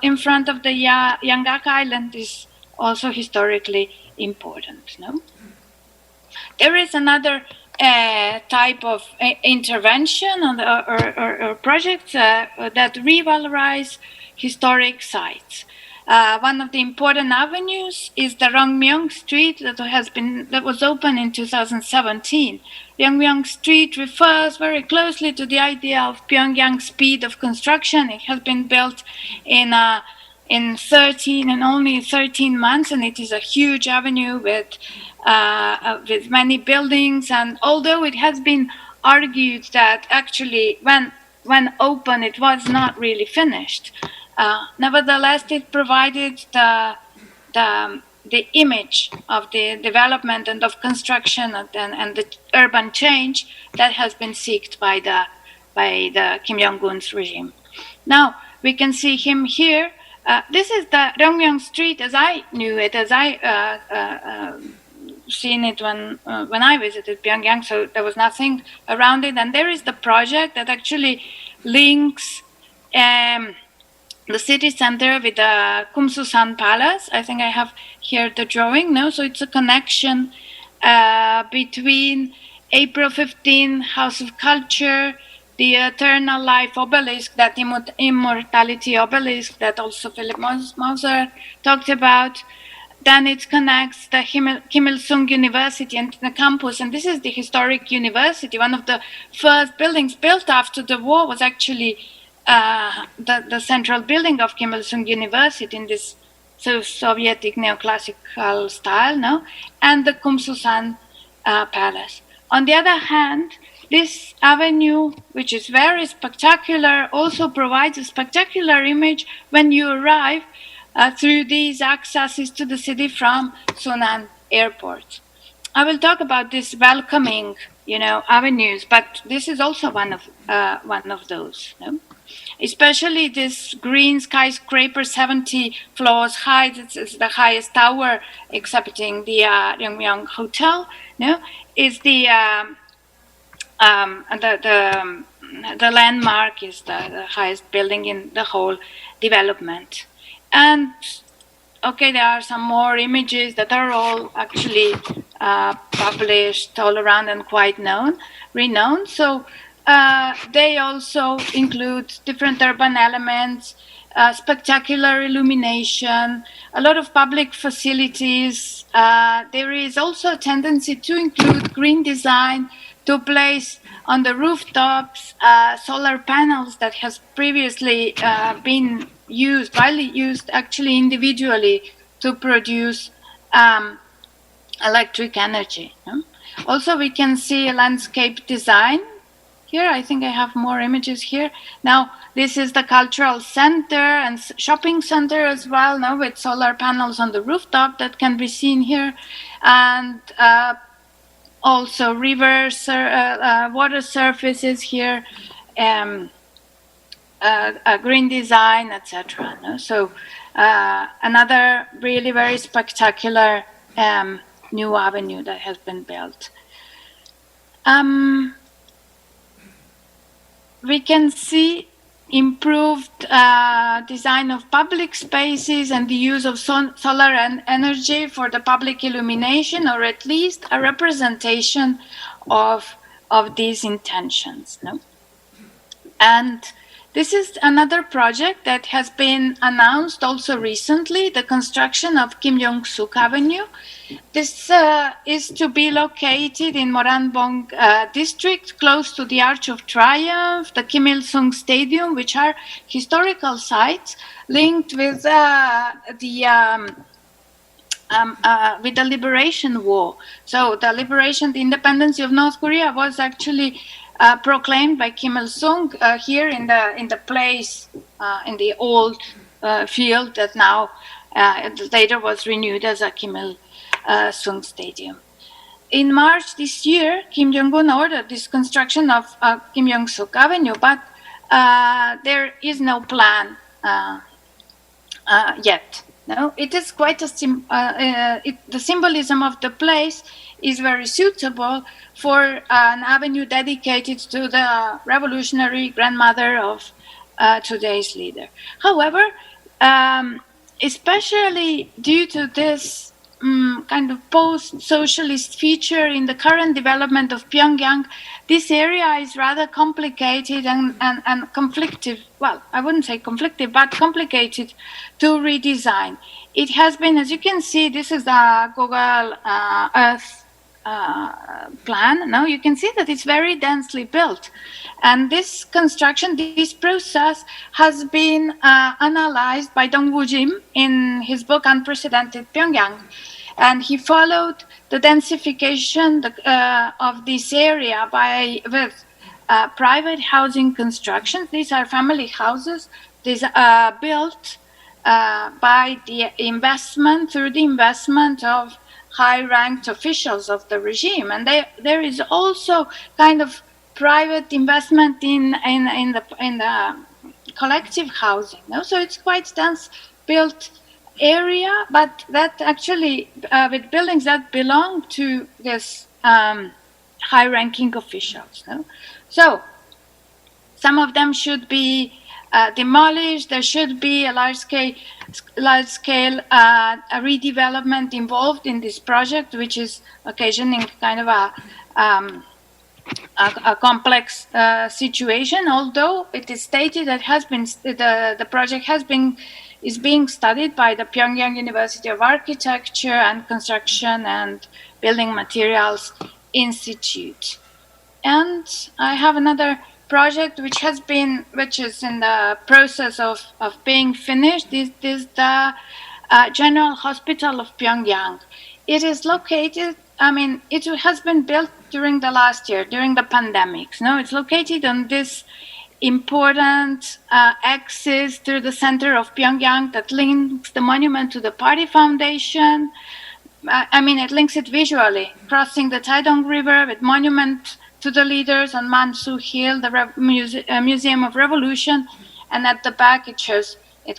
in front of the Yangak Island is also historically important. No, there is another type of intervention on the, or projects that revalorize historic sites. One of the important avenues is the Rongmyong Street that was opened in 2017. Rongmyong Street refers very closely to the idea of Pyongyang speed of construction. It has been built in only 13 months, and it is a huge avenue with many buildings. And although it has been argued that actually when open it was not really finished, nevertheless, it provided the image of the development and of construction and the urban change that has been sought by the Kim Jong-un's regime. Now we can see him here. This is the Rongmyong Street as I knew it, as I seen it when I visited Pyongyang. So there was nothing around it, and there is the project that actually links the city center with the Kumsusan Palace. I think I have here the drawing. No, so it's a connection between April 15 House of Culture, the Eternal Life Obelisk, that Immortality Obelisk that also Philipp Meuser talked about. Then it connects the Kim Il-sung University and the campus, and this is the historic university. One of the first buildings built after the war was actually the central building of Kim Il-sung University in this Soviet neoclassical style, no? And the Kumsusan Palace. On the other hand, this avenue, which is very spectacular, also provides a spectacular image when you arrive through these accesses to the city from Sunan Airport. I will talk about this welcoming, avenues, but this is also one of those. No? Especially this green skyscraper, 70 floors high. It's the highest tower, excepting the Rongmyong Hotel. No, is the landmark is the highest building in the whole development. And okay, there are some more images that are all actually published all around and quite renowned. So they also include different urban elements, spectacular illumination, a lot of public facilities. There is also a tendency to include green design, to place on the rooftops solar panels that has previously been widely used actually individually to produce electric energy. No? Also, we can see a landscape design. Here, I think I have more images here. Now, this is the cultural center and shopping center as well, now with solar panels on the rooftop that can be seen here. And also water surfaces here, green design, etc. No? So another really very spectacular new avenue that has been built. We can see improved design of public spaces and the use of solar energy for the public illumination, or at least a representation of these intentions. No? And this is another project that has been announced also recently, the construction of Kim Jong-suk Avenue. This is to be located in Moranbong district, close to the Arch of Triumph, the Kim Il-sung Stadium, which are historical sites linked with the with the liberation war. So the independence of North Korea was actually proclaimed by Kim Il-sung here in the place in the old field that now later was renewed as a Kim Il-sung Stadium. In March this year, Kim Jong-un ordered this construction of Kim Yong-suk Avenue, but there is no plan yet. No, it is quite the symbolism of the place is very suitable for an avenue dedicated to the revolutionary grandmother of today's leader. However, especially due to this kind of post-socialist feature in the current development of Pyongyang, this area is rather complicated and conflictive. Well, I wouldn't say conflictive, but complicated to redesign. It has been, as you can see, this is the Google Earth plan. Now you can see that it's very densely built. And this construction, this process has been analyzed by Dongwoo in his book Unprecedented Pyongyang. And he followed the densification of this area with private housing constructions. These are family houses. These are built by the investment, through the investment of high-ranked officials of the regime. And there is also kind of private investment in the collective housing. No? So it's quite dense built area, but that actually with buildings that belong to this high-ranking officials. No? So some of them should be demolished. There should be a large-scale redevelopment involved in this project, which is occasioning kind of a complex situation. Although it is stated that the project is being studied by the Pyongyang University of Architecture and Construction and Building Materials Institute. And I have another project which is in the process of being finished. This is the General Hospital of Pyongyang. It is located, it has been built during the last year, during the pandemic. No, it's located on this important axis through the center of Pyongyang that links the monument to the Party Foundation. It links it visually, crossing the Taedong River with monument to the leaders on Mansu Hill, the Museum of Revolution, and at the back it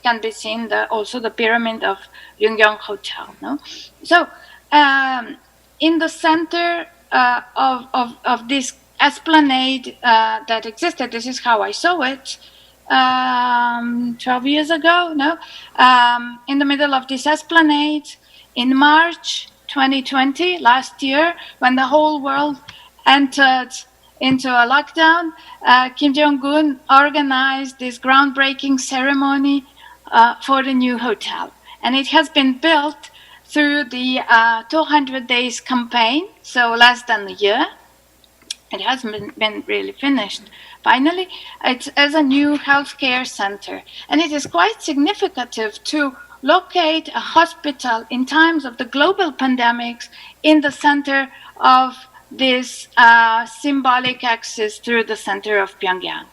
can be seen also the pyramid of Yungyong Hotel. No? So in the center of this esplanade that existed, this is how I saw it 12 years ago, in the middle of this esplanade in March 2020, last year, when the whole world entered into a lockdown, Kim Jong-un organized this groundbreaking ceremony for the new hotel. And it has been built through the 200 days campaign, so less than a year. It hasn't been really finished. Finally, it's as a new healthcare center. And it is quite significant to locate a hospital in times of the global pandemics in the center of this symbolic axis through the center of Pyongyang.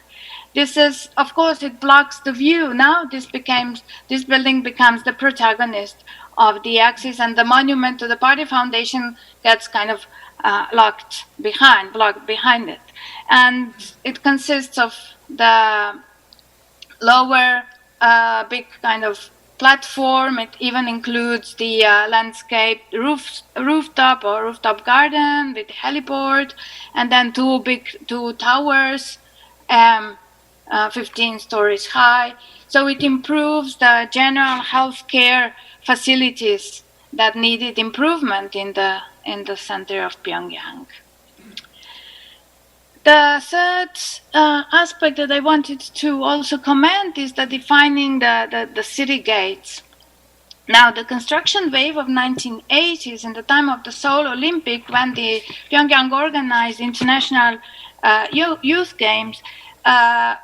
This is, of course, it blocks the view. Now this building becomes the protagonist of the axis, and the monument to the Party Foundation gets kind of blocked behind it. And it consists of the lower big kind of platform. It even includes the landscape rooftop garden with heliport, and then two towers, 15 stories high. So it improves the general healthcare facilities that needed improvement in the center of Pyongyang. The third aspect that I wanted to also comment is the defining the city gates. Now, the construction wave of 1980s, in the time of the Seoul Olympic, when the Pyongyang organized international youth games,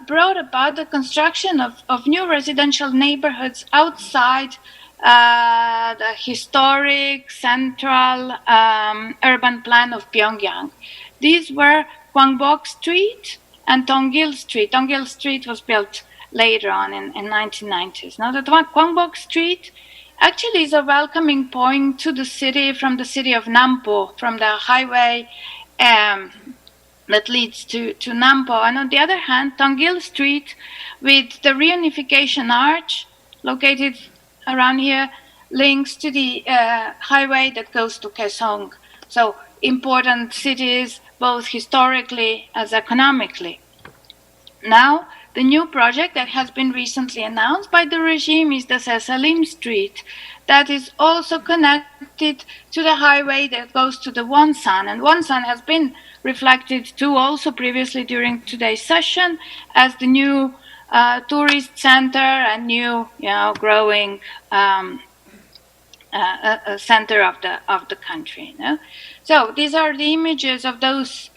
brought about the construction of new residential neighborhoods outside the historic central urban plan of Pyongyang. These were Gwangbok Street and Donggil Street. Donggil Street was built later on in 1990s. Now, the Gwangbok Street actually is a welcoming point to the city from the city of Nampo, from the highway that leads to Nampo. And on the other hand, Donggil Street, with the reunification arch located around here, links to the highway that goes to Kaesong. So important cities, both historically as economically. Now, the new project that has been recently announced by the regime is the Sesalim Street, that is also connected to the highway that goes to the Wonsan. And Wonsan has been reflected too also previously during today's session as the new tourist center and new, growing center of the country. So these are the images of those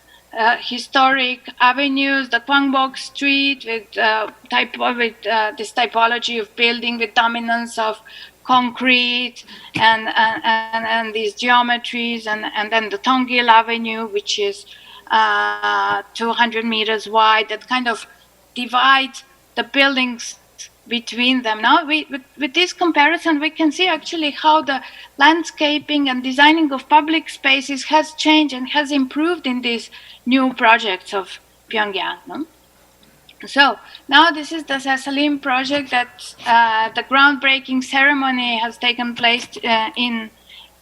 historic avenues, the Gwangbok Street with this typology of building with dominance of concrete and these geometries, and then the Donggil Avenue, which is 200 meters wide, that kind of divide the buildings between them. Now, with this comparison, we can see actually how the landscaping and designing of public spaces has changed and has improved in these new projects of Pyongyang. No? So now this is the Sesalim project that the groundbreaking ceremony has taken place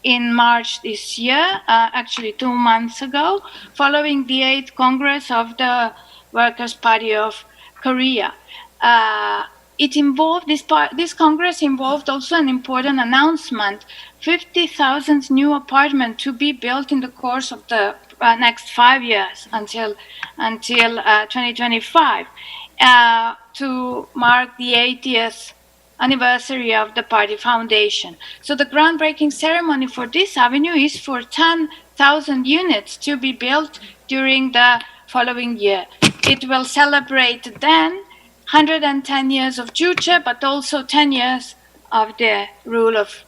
in March this year, actually 2 months ago, following the 8th Congress of the Workers' Party of Korea. This Congress involved also an important announcement: 50,000 new apartments to be built in the course of the next 5 years until 2025 to mark the 80th anniversary of the party foundation. So the groundbreaking ceremony for this avenue is for 10,000 units to be built during the following year. It will celebrate then 110 years of Juche, but also 10 years of the rule of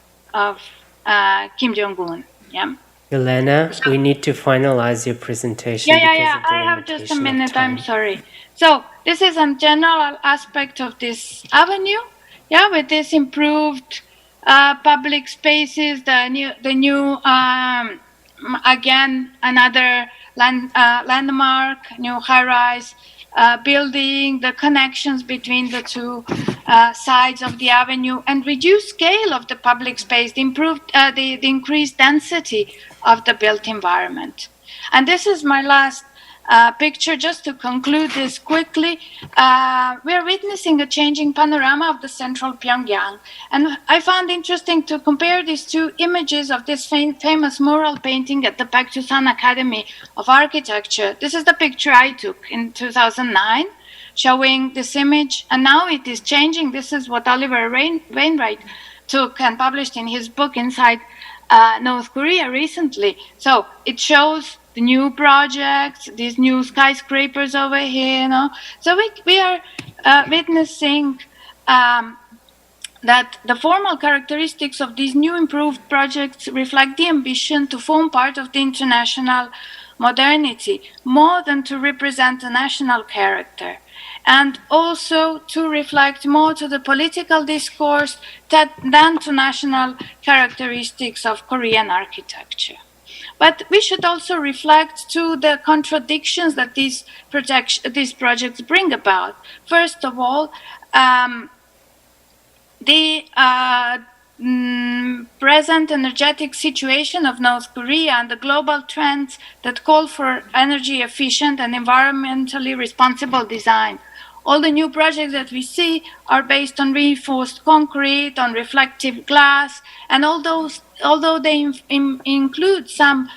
Kim Jong-un. Yeah. Jelena, we need to finalize your presentation. Yeah. I have just a minute. I'm sorry. So this is a general aspect of this avenue. Yeah, with this improved public spaces, the new again another landmark, new high-rise building, the connections between the two sides of the avenue, and reduced scale of the public space, the increased density of the built environment. And this is my last picture, just to conclude this quickly. We're witnessing a changing panorama of the central Pyongyang. And I found interesting to compare these two images of this famous mural painting at the Baekdusan Academy of Architecture. This is the picture I took in 2009, showing this image. And now it is changing. This is what Oliver Wainwright took and published in his book Inside North Korea recently. So it shows the new projects, these new skyscrapers over here, So we are witnessing that the formal characteristics of these new improved projects reflect the ambition to form part of the international modernity, more than to represent a national character, and also to reflect more to the political discourse than to national characteristics of Korean architecture. But we should also reflect to the contradictions that these projects bring about. First of all, the present energetic situation of North Korea and the global trends that call for energy efficient and environmentally responsible design. All the new projects that we see are based on reinforced concrete, on reflective glass, and although they include some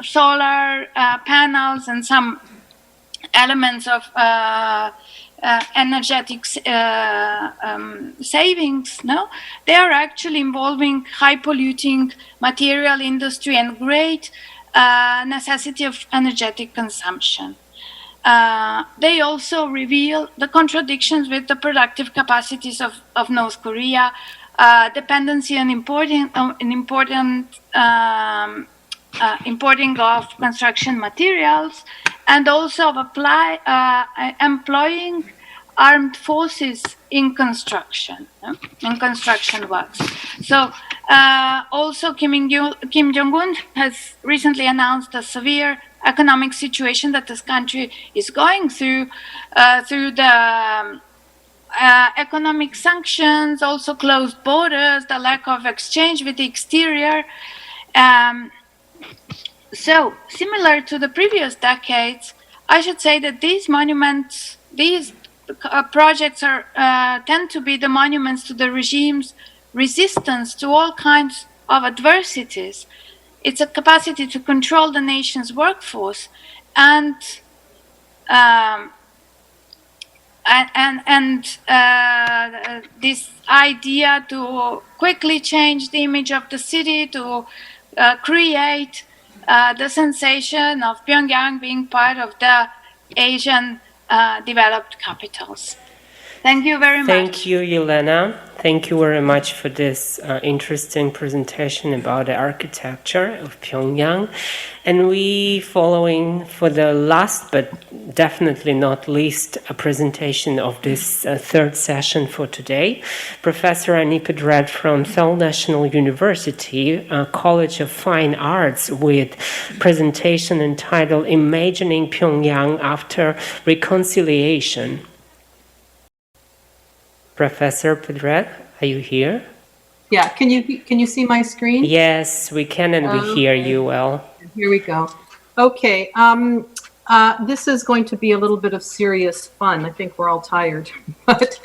solar panels and some elements of energetic savings, they are actually involving high polluting material industry and great necessity of energetic consumption. They also reveal the contradictions with the productive capacities of North Korea, dependency on importing of construction materials, and also of employing armed forces in construction works. So also Kim Jong-un has recently announced a severe economic situation that this country is going through the economic sanctions, also closed borders, the lack of exchange with the exterior. So similar to the previous decades, I should say that these monuments, these projects tend to be the monuments to the regime's resistance to all kinds of adversities. It's a capacity to control the nation's workforce and this idea to quickly change the image of the city, to create the sensation of Pyongyang being part of the Asian developed capitals. Thank you very much. Thank you, Jelena. Thank you very much for this interesting presentation about the architecture of Pyongyang. And we following for the last, but definitely not least, a presentation of this third session for today. Professor Pedret from Seoul National University, College of Fine Arts, with presentation entitled Imagining Pyongyang After Reconciliation. Professor Pedret, are you here? Yeah, can you see my screen? Yes, we can, and we hear you well. Here we go. Okay, this is going to be a little bit of serious fun. I think we're all tired, but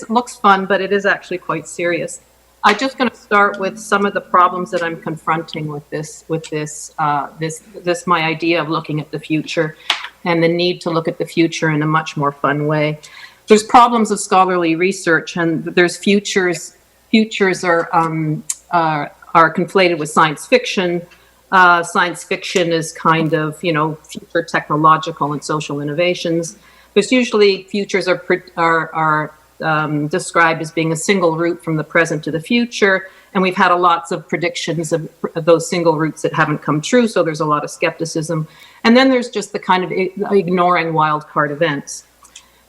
looks fun, but it is actually quite serious. I'm just going to start with some of the problems that I'm confronting with this my idea of looking at the future, and the need to look at the future in a much more fun way. There's problems of scholarly research, and there's futures. Futures are conflated with science fiction. Science fiction is kind of, future technological and social innovations. There's usually futures are described as being a single route from the present to the future, and we've had lots of predictions of those single routes that haven't come true. So there's a lot of skepticism, and then there's just the kind of ignoring wildcard events.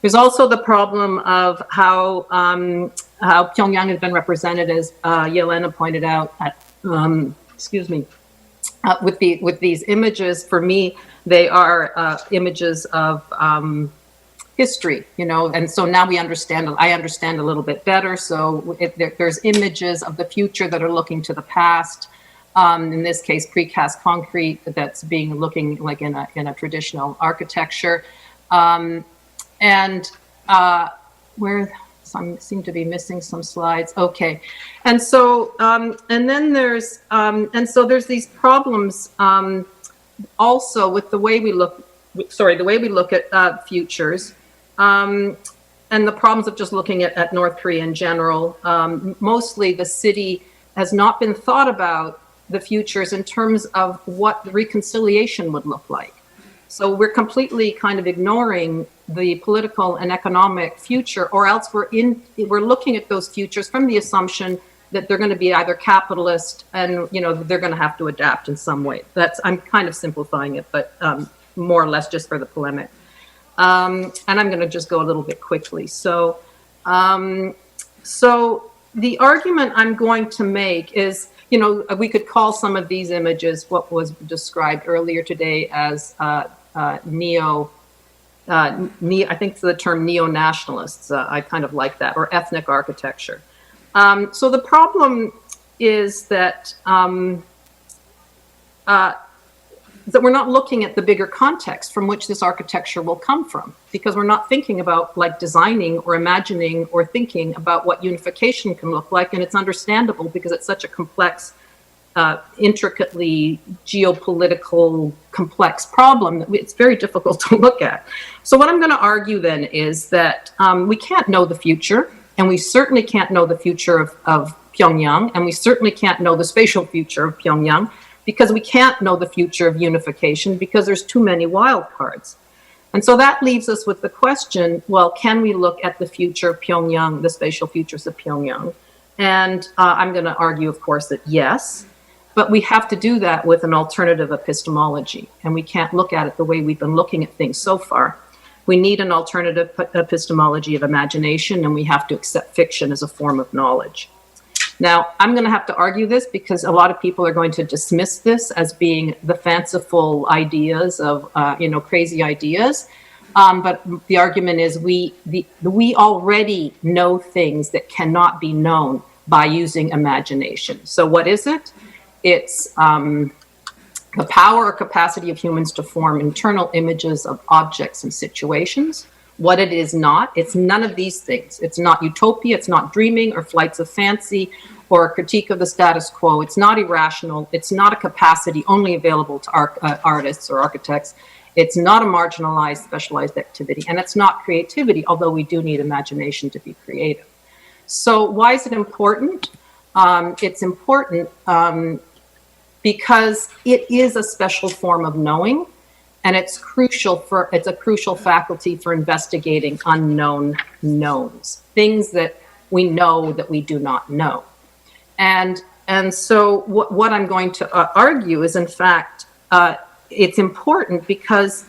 There's also the problem of how Pyongyang has been represented, as Jelena pointed out, with these images. For me, they are images of history, and so now I understand a little bit better. So there's images of the future that are looking to the past. In this case, precast concrete that's looking like in a traditional architecture. I seem to be missing some slides. Okay, and so then there's these problems also with the way we look at futures, and the problems of just looking at North Korea in general. Mostly, the city has not been thought about the futures in terms of what the reconciliation would look like. So we're completely kind of ignoring the political and economic future, or else we're looking at those futures from the assumption that they're going to be either capitalist and they're going to have to adapt in some way. I'm kind of simplifying it, but more or less just for the polemic. And I'm going to just go a little bit quickly. So the argument I'm going to make is, we could call some of these images what was described earlier today as I think the term neo-nationalists. I kind of like that, or ethnic architecture. So the problem is that we're not looking at the bigger context from which this architecture will come from, because we're not thinking about designing or imagining or thinking about what unification can look like. And it's understandable because it's such a complex, intricately geopolitical complex problem that it's very difficult to look at. So what I'm going to argue then is that we can't know the future, and we certainly can't know the future of Pyongyang, and we certainly can't know the spatial future of Pyongyang, because we can't know the future of unification because there's too many wildcards. And so that leaves us with the question, well, can we look at the future of Pyongyang, the spatial futures of Pyongyang, And I'm going to argue, of course, that yes, but we have to do that with an alternative epistemology. And we can't look at it the way we've been looking at things so far. We need an alternative epistemology of imagination, and we have to accept fiction as a form of knowledge. Now, I'm going to have to argue this because a lot of people are going to dismiss this as being the fanciful ideas of, crazy ideas. But the argument is we already know things that cannot be known by using imagination. So what is it? It's the power or capacity of humans to form internal images of objects and situations. What it is not, it's none of these things. It's not utopia, it's not dreaming or flights of fancy or a critique of the status quo. It's not irrational. It's not a capacity only available to artists or architects. It's not a marginalized, specialized activity. And it's not creativity, although we do need imagination to be creative. So why is it important? It's important because it is a special form of knowing, and it's a crucial faculty for investigating unknown knowns, things that we know that we do not know. And so what I'm going to argue is, in fact, it's important because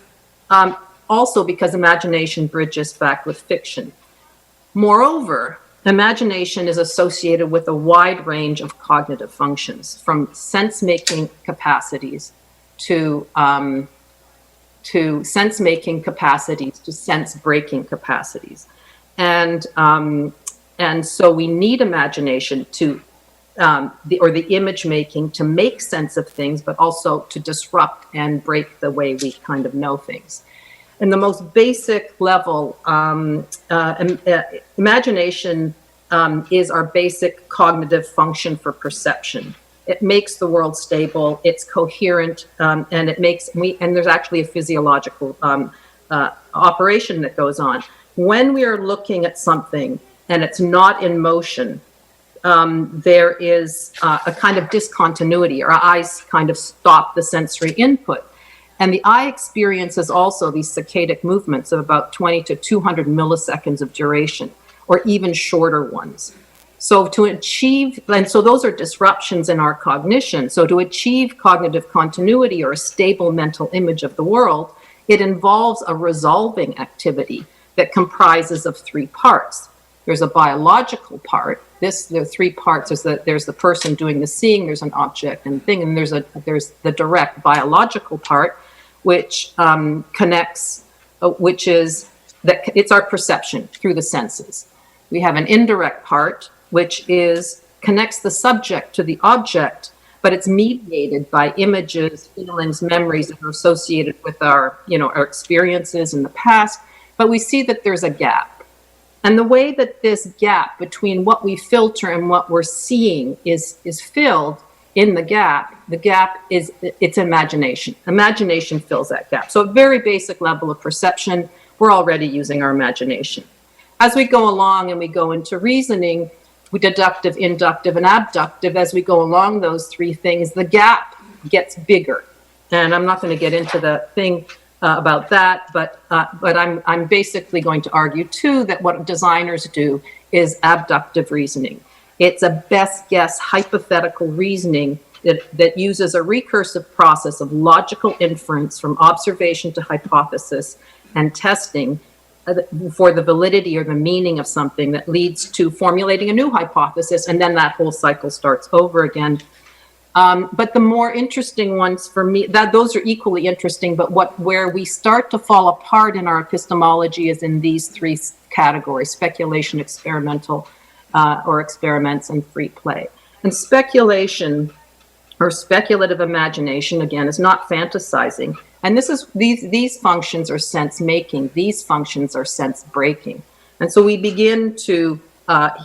also because imagination bridges fact with fiction. Moreover, imagination is associated with a wide range of cognitive functions, from sense-making capacities to sense-making capacities to sense-breaking capacities, and so we need imagination to the image making to make sense of things, but also to disrupt and break the way we kind of know things. In the most basic level, imagination is our basic cognitive function for perception. It makes the world stable, it's coherent, and there's actually a physiological operation that goes on. When we are looking at something and it's not in motion, there is a kind of discontinuity. Our eyes kind of stop the sensory input. And the eye experiences also these saccadic movements of about 20 to 200 milliseconds of duration, or even shorter ones. So so those are disruptions in our cognition. So to achieve cognitive continuity or a stable mental image of the world, it involves a resolving activity that comprises of three parts. There's a biological part. There are three parts. There's the person doing the seeing, there's an object and thing, and there's the direct biological part, which connects, it's our perception through the senses. We have an indirect part, which connects the subject to the object, but it's mediated by images, feelings, memories that are associated with our experiences in the past. But we see that there's a gap. And the way that this gap between what we filter and what we're seeing is filled in the gap is it's imagination. Imagination fills that gap. So at a very basic level of perception, we're already using our imagination. As we go along and we go into reasoning, we deductive, inductive, and abductive, as we go along those three things, the gap gets bigger. And I'm not going to get into the thing about that, but I'm basically going to argue too that what designers do is abductive reasoning. It's a best guess hypothetical reasoning that uses a recursive process of logical inference from observation to hypothesis and testing for the validity or the meaning of something that leads to formulating a new hypothesis, and then that whole cycle starts over again. But the more interesting ones for me, those are equally interesting, but where we start to fall apart in our epistemology is in these three categories: speculation, experimental, or experiments, and free play. And speculation or speculative imagination, again, is not fantasizing. And these functions are sense making. These functions are sense breaking. And so we begin to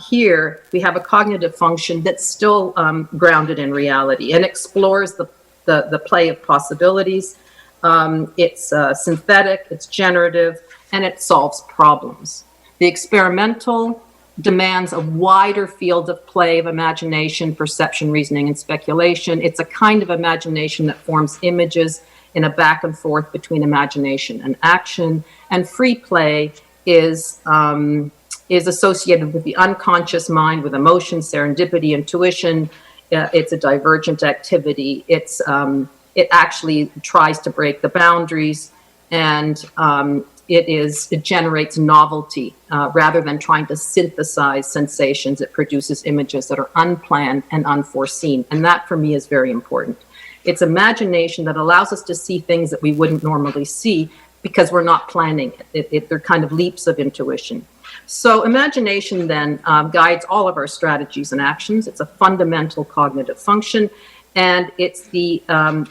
here we have a cognitive function that's still grounded in reality and explores the play of possibilities. It's synthetic, it's generative, and it solves problems. The experimental demands a wider field of play of imagination, perception, reasoning, and speculation. It's a kind of imagination that forms images in a back and forth between imagination and action. And free play is is associated with the unconscious mind, with emotion, serendipity, intuition. It's a divergent activity. It actually tries to break the boundaries, and it generates novelty rather than trying to synthesize sensations. It produces images that are unplanned and unforeseen, and that for me is very important. It's imagination that allows us to see things that we wouldn't normally see because we're not planning it. They're kind of leaps of intuition. So imagination then guides all of our strategies and actions. It's a fundamental cognitive function, and it's the and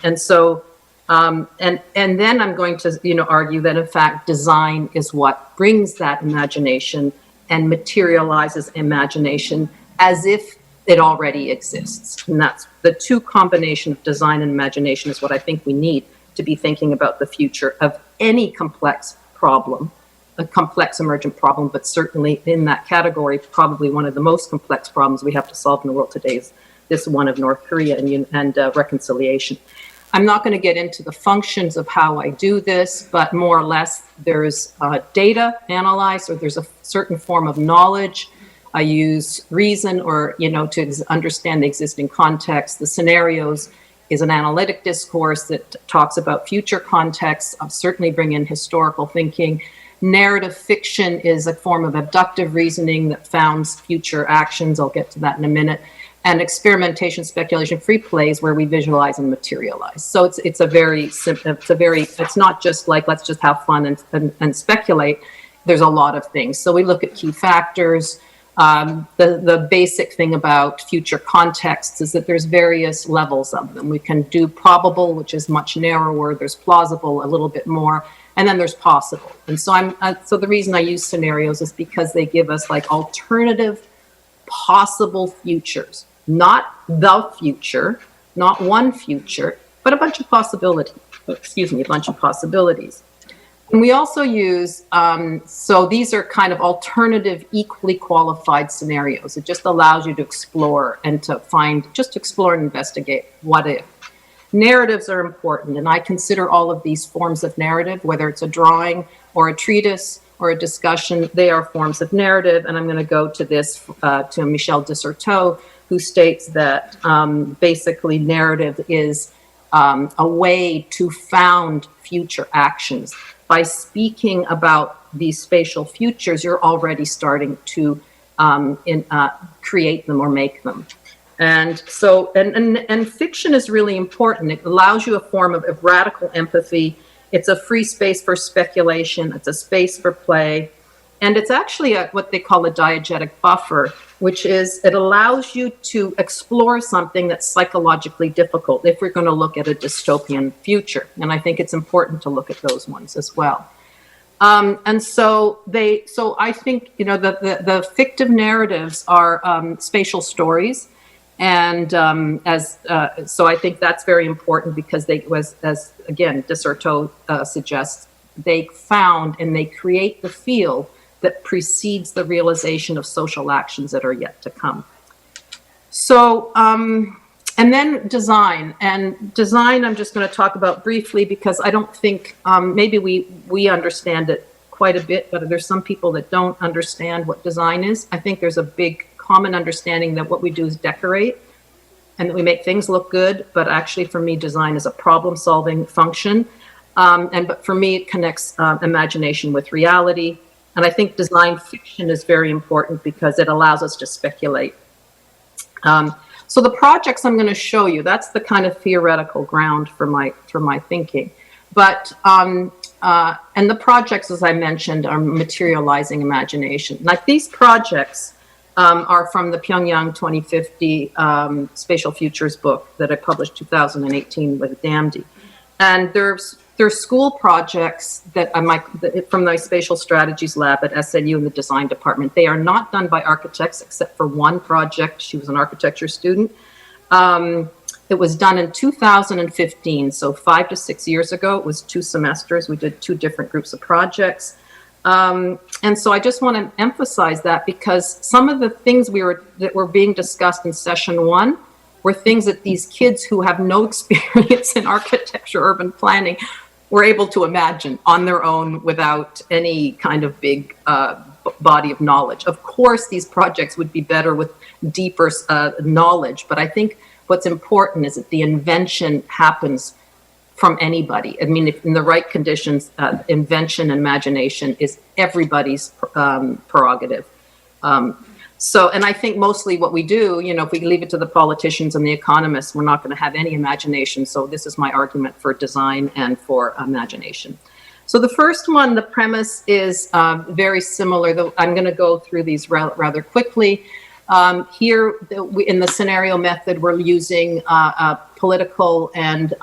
then I'm going to argue that in fact design is what brings that imagination and materializes imagination as if it already exists. And that's the two combination of design and imagination is what I think we need to be thinking about the future of any complex problem, a complex emergent problem, but certainly in that category, probably one of the most complex problems we have to solve in the world today is this one of North Korea and reconciliation. I'm not going to get into the functions of how I do this, but more or less there's data analyzed, or there's a certain form of knowledge. I use reason to understand the existing context. The scenarios is an analytic discourse that talks about future contexts. I'll certainly bring in historical thinking. Narrative fiction is a form of abductive reasoning that founds future actions. I'll get to that in a minute. And experimentation, speculation, free plays where we visualize and materialize. So it's not just like let's just have fun and speculate. There's a lot of things. So we look at key factors. The basic thing about future contexts is that there's various levels of them. We can do probable, which is much narrower. There's plausible, a little bit more, and then there's possible. And so so the reason I use scenarios is because they give us like alternative, possible futures, not the future, not one future, but a bunch of possibilities. And we also use, so these are kind of alternative, equally qualified scenarios. It just allows you to explore and to explore and investigate what if. Narratives are important, and I consider all of these forms of narrative, whether it's a drawing or a treatise or a discussion, they are forms of narrative. And I'm going to go to this, to Michel Desserteau, who states that basically narrative is a way to found future actions. By speaking about these spatial futures, you're already starting to create them or make them. And so, and fiction is really important. It allows you a form of radical empathy. It's a free space for speculation. It's a space for play. And it's actually what they call a diegetic buffer, which is it allows you to explore something that's psychologically difficult if we're going to look at a dystopian future. And I think it's important to look at those ones as well. And so I think, the fictive narratives are spatial stories. And so I think that's very important because as again, Desserteau suggests, they found and they create the field that precedes the realization of social actions that are yet to come. So, and then design. And design I'm just going to talk about briefly because I don't think, maybe we understand it quite a bit, but there's some people that don't understand what design is. I think there's a big common understanding that what we do is decorate and that we make things look good, but actually for me, design is a problem-solving function. But for me, it connects imagination with reality. And I think design fiction is very important because it allows us to speculate. So the projects I'm going to show you, that's the kind of theoretical ground for my thinking. But and the projects, as I mentioned, are materializing imagination. Like these projects are from the Pyongyang 2050 Spatial Futures book that I published 2018 with Damdi. And there's school projects that from my spatial strategies lab at SNU in the design department. They are not done by architects except for one project. She was an architecture student. It was done in 2015, so 5 to 6 years ago. It was 2 semesters. We did 2 different groups of projects. And so I just want to emphasize that because some of the things that were being discussed in session 1 were things that these kids who have no experience in architecture, urban planning, were able to imagine on their own without any kind of big body of knowledge. Of course, these projects would be better with deeper knowledge, but I think what's important is that the invention happens from anybody. I mean, if in the right conditions, invention and imagination is everybody's prerogative. And I think mostly what we do, if we leave it to the politicians and the economists, we're not going to have any imagination. So this is my argument for design and for imagination. So the first one, the premise is very similar. I'm going to go through these rather quickly. Here, in the scenario method, we're using a political and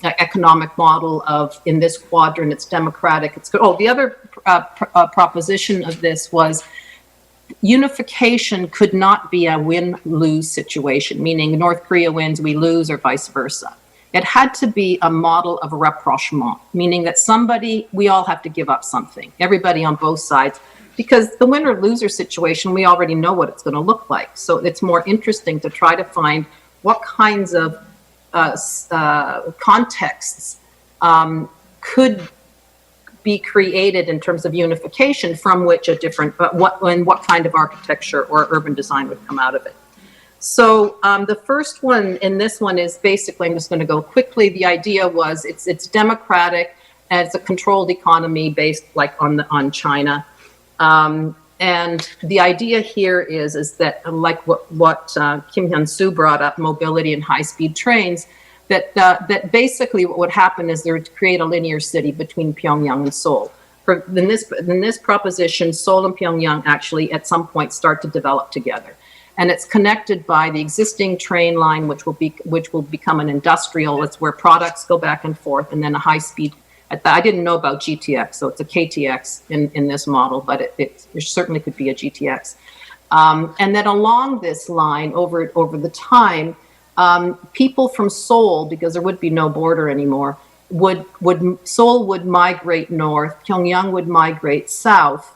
economic model of, in this quadrant, it's democratic. The other proposition of this was unification could not be a win-lose situation, meaning North Korea wins, we lose, or vice versa. It had to be a model of rapprochement, meaning that we all have to give up something, everybody on both sides, because the winner-loser situation, we already know what it's going to look like. So it's more interesting to try to find what kinds of contexts could be created in terms of unification from which what kind of architecture or urban design would come out of it. So the first one in this one is basically, I'm just going to go quickly. The idea was it's democratic and it's a controlled economy based like on China. And the idea here is that like what Kim Hyun-soo brought up, mobility and high-speed trains, that basically what would happen is there would create a linear city between Pyongyang and Seoul. In this proposition, Seoul and Pyongyang actually at some point start to develop together. And it's connected by the existing train line, which will become an industrial. It's where products go back and forth, and then a high-speed. I didn't know about GTX, so it's a KTX in this model, but it certainly could be a GTX. And then along this line, over the time, people from Seoul, because there would be no border anymore, Seoul would migrate north, Pyongyang would migrate south,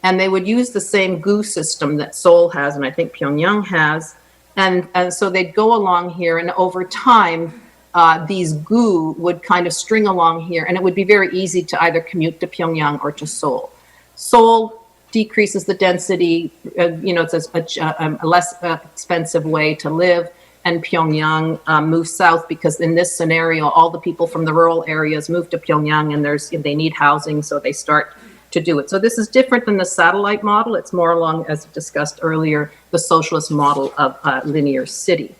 and they would use the same GU system that Seoul has, and I think Pyongyang has, and so they'd go along here, and over time, these GU would kind of string along here, and it would be very easy to either commute to Pyongyang or to Seoul. Seoul decreases the density, it's a less expensive way to live, and Pyongyang moves south because in this scenario, all the people from the rural areas move to Pyongyang and they need housing, so they start to do it. So this is different than the satellite model. It's more along, as discussed earlier, the socialist model of a linear city.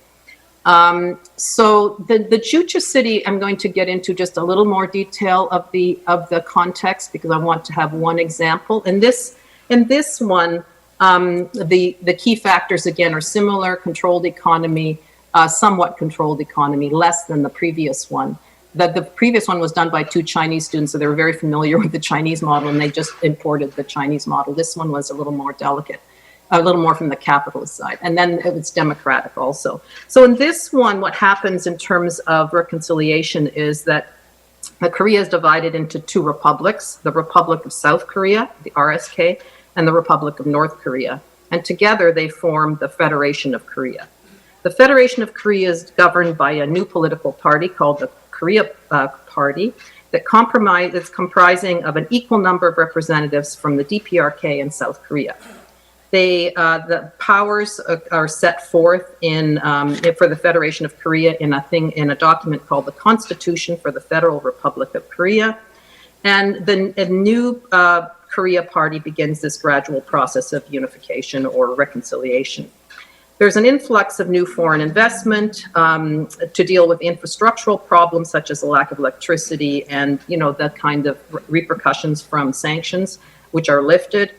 So the Juche city, I'm going to get into just a little more detail of the context because I want to have one example. In this one, the key factors again are similar: controlled economy, somewhat controlled economy, less than the previous one. The previous one was done by 2 Chinese students, so they were very familiar with the Chinese model, and they just imported the Chinese model. This one was a little more delicate, a little more from the capitalist side, and then it was democratic also. So in this one, what happens in terms of reconciliation is that Korea is divided into 2 republics: the Republic of South Korea, the RSK, and the Republic of North Korea, and together they form the Federation of Korea. The Federation of Korea is governed by a new political party called the Korea Party that is comprising of an equal number of representatives from the DPRK and South Korea. The powers are set forth for the Federation of Korea in a document called the Constitution for the Federal Republic of Korea, and the new Korea Party begins this gradual process of unification or reconciliation. There's an influx of new foreign investment to deal with infrastructural problems such as the lack of electricity and the kind of repercussions from sanctions, which are lifted.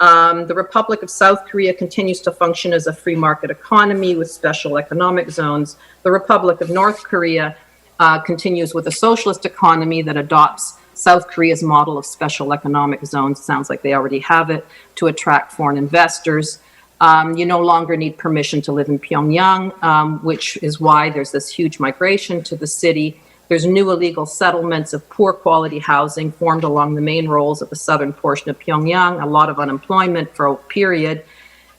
The Republic of South Korea continues to function as a free market economy with special economic zones. The Republic of North Korea continues with a socialist economy that adopts South Korea's model of special economic zones. Sounds like they already have it, to attract foreign investors. You no longer need permission to live in Pyongyang, which is why there's this huge migration to the city. There's new illegal settlements of poor quality housing formed along the main roads of the southern portion of Pyongyang, a lot of unemployment for a period.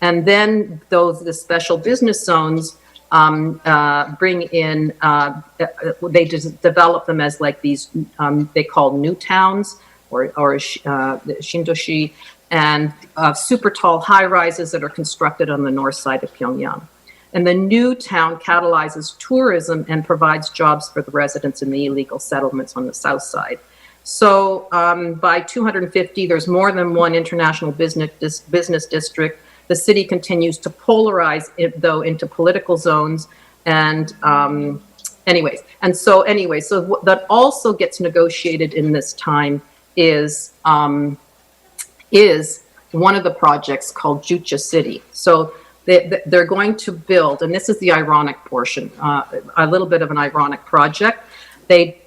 And then the special business zones bring in, they just develop them as like these, they call new towns or Shindoshi. and super tall high-rises that are constructed on the north side of Pyongyang. And the new town catalyzes tourism and provides jobs for the residents in the illegal settlements on the south side. So by 250, there's more than one international business district. The city continues to polarize it, though, into political zones. And so that also gets negotiated in this time is one of the projects called Jucha City. So they're going to build, and this is the ironic portion, a little bit of an ironic project. They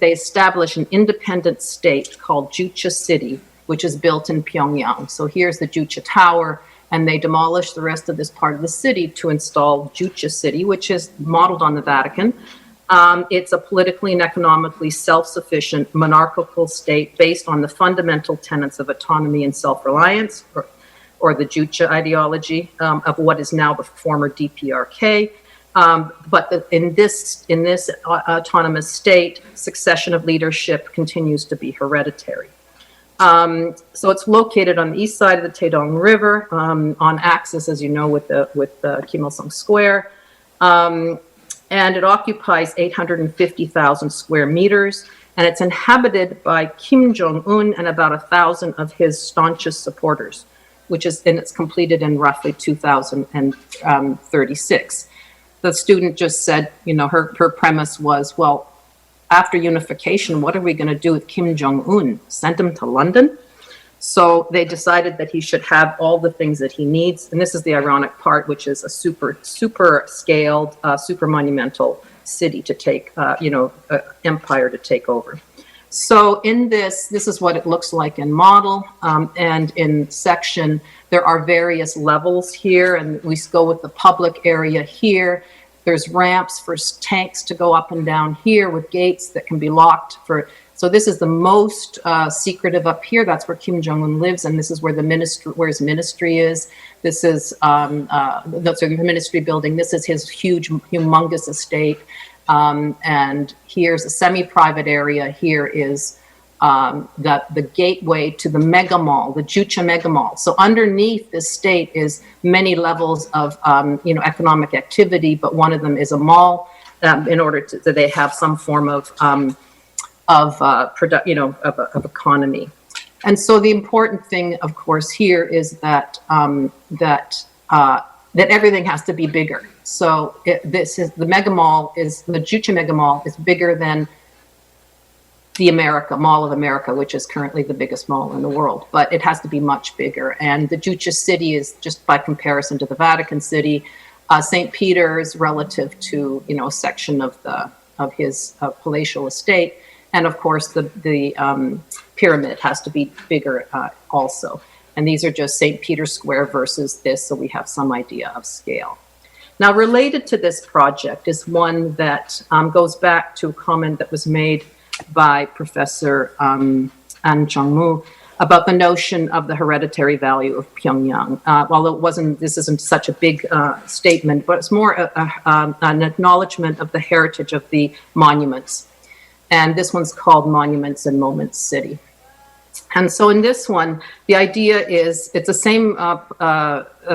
establish an independent state called Jucha City, which is built in Pyongyang. So here's the Jucha Tower, and they demolish the rest of this part of the city to install Jucha City, which is modeled on the Vatican. It's a politically and economically self-sufficient monarchical state based on the fundamental tenets of autonomy and self-reliance, or the Jucha ideology of what is now the former DPRK. But in this autonomous state, succession of leadership continues to be hereditary. So it's located on the east side of the Taedong River, on axis, as you know, with Kim Il-sung Square. And it occupies 850,000 square meters, and it's inhabited by Kim Jong-un and about 1,000 of his staunchest supporters, it's completed in roughly 2036. The student just said, her premise was, well, after unification, what are we going to do with Kim Jong-un? Send him to London? So they decided that he should have all the things that he needs. And this is the ironic part, which is a super scaled, super monumental city to take, empire to take over. So in this is what it looks like in model, and in section, there are various levels here, and we go with the public area here. There's ramps for tanks to go up and down here with gates that can be locked so this is the most secretive up here. That's where Kim Jong-un lives, and this is where where his ministry is. This is the ministry building. This is his humongous estate. And here's a semi-private area. Here is the gateway to the mega mall, the Jucha mega mall. So underneath this state is many levels of economic activity, but one of them is a mall. In order that they have some form of economy. And so the important thing, of course, here is that everything has to be bigger. So the Jucha mega mall is bigger than the Mall of America, which is currently the biggest mall in the world, but it has to be much bigger. And the Jucha City is, just by comparison to the Vatican City, St. Peter's relative to a section of his palatial estate, and of course the pyramid has to be bigger also. And these are just St. Peter's Square versus this, so we have some idea of scale. Now, related to this project is one that goes back to a comment that was made by Professor An Jung-moo about the notion of the hereditary value of Pyongyang. While this isn't such a big statement, but it's more an acknowledgement of the heritage of the monuments. And this one's called Monuments and Moments City. And so in this one, the idea is, it's the same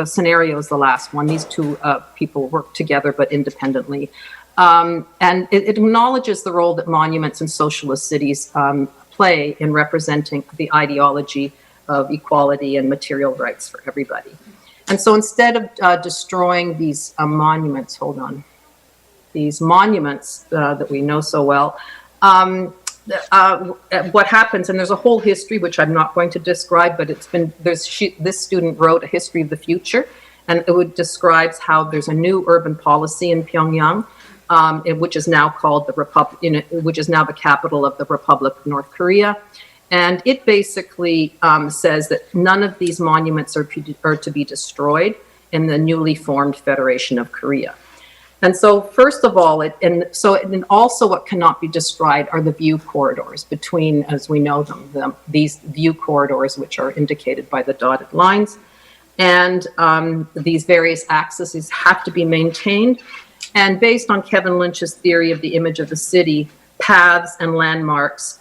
scenario as the last one. These two people work together but independently. And it acknowledges the role that monuments in socialist cities play in representing the ideology of equality and material rights for everybody. And so instead of destroying these monuments, these monuments that we know so well, what happens, and there's a whole history which I'm not going to describe, but this student wrote a history of the future, and it describes how there's a new urban policy in Pyongyang, which is now called the Republic, which is now the capital of the Republic of North Korea. And it basically says that none of these monuments are to be destroyed in the newly formed Federation of Korea. And so, first of all, and also what cannot be destroyed are the view corridors between, as we know them, these view corridors, which are indicated by the dotted lines. And these various axes have to be maintained. And based on Kevin Lynch's theory of the image of the city, paths and landmarks,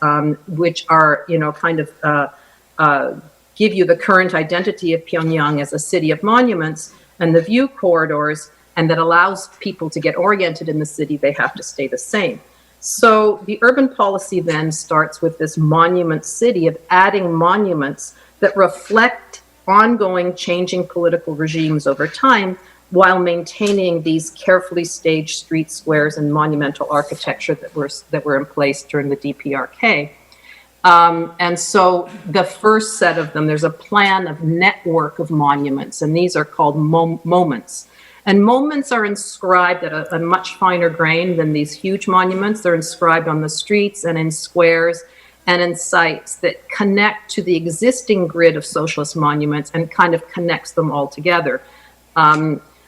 which are, give you the current identity of Pyongyang as a city of monuments, and the view corridors, and that allows people to get oriented in the city, they have to stay the same. So the urban policy then starts with this monument city of adding monuments that reflect ongoing changing political regimes over time, while maintaining these carefully staged street squares and monumental architecture that were in place during the DPRK. And so the first set of them, there's a plan of network of monuments, and these are called moments. And moments are inscribed at a much finer grain than these huge monuments. They're inscribed on the streets and in squares and in sites that connect to the existing grid of socialist monuments and kind of connects them all together.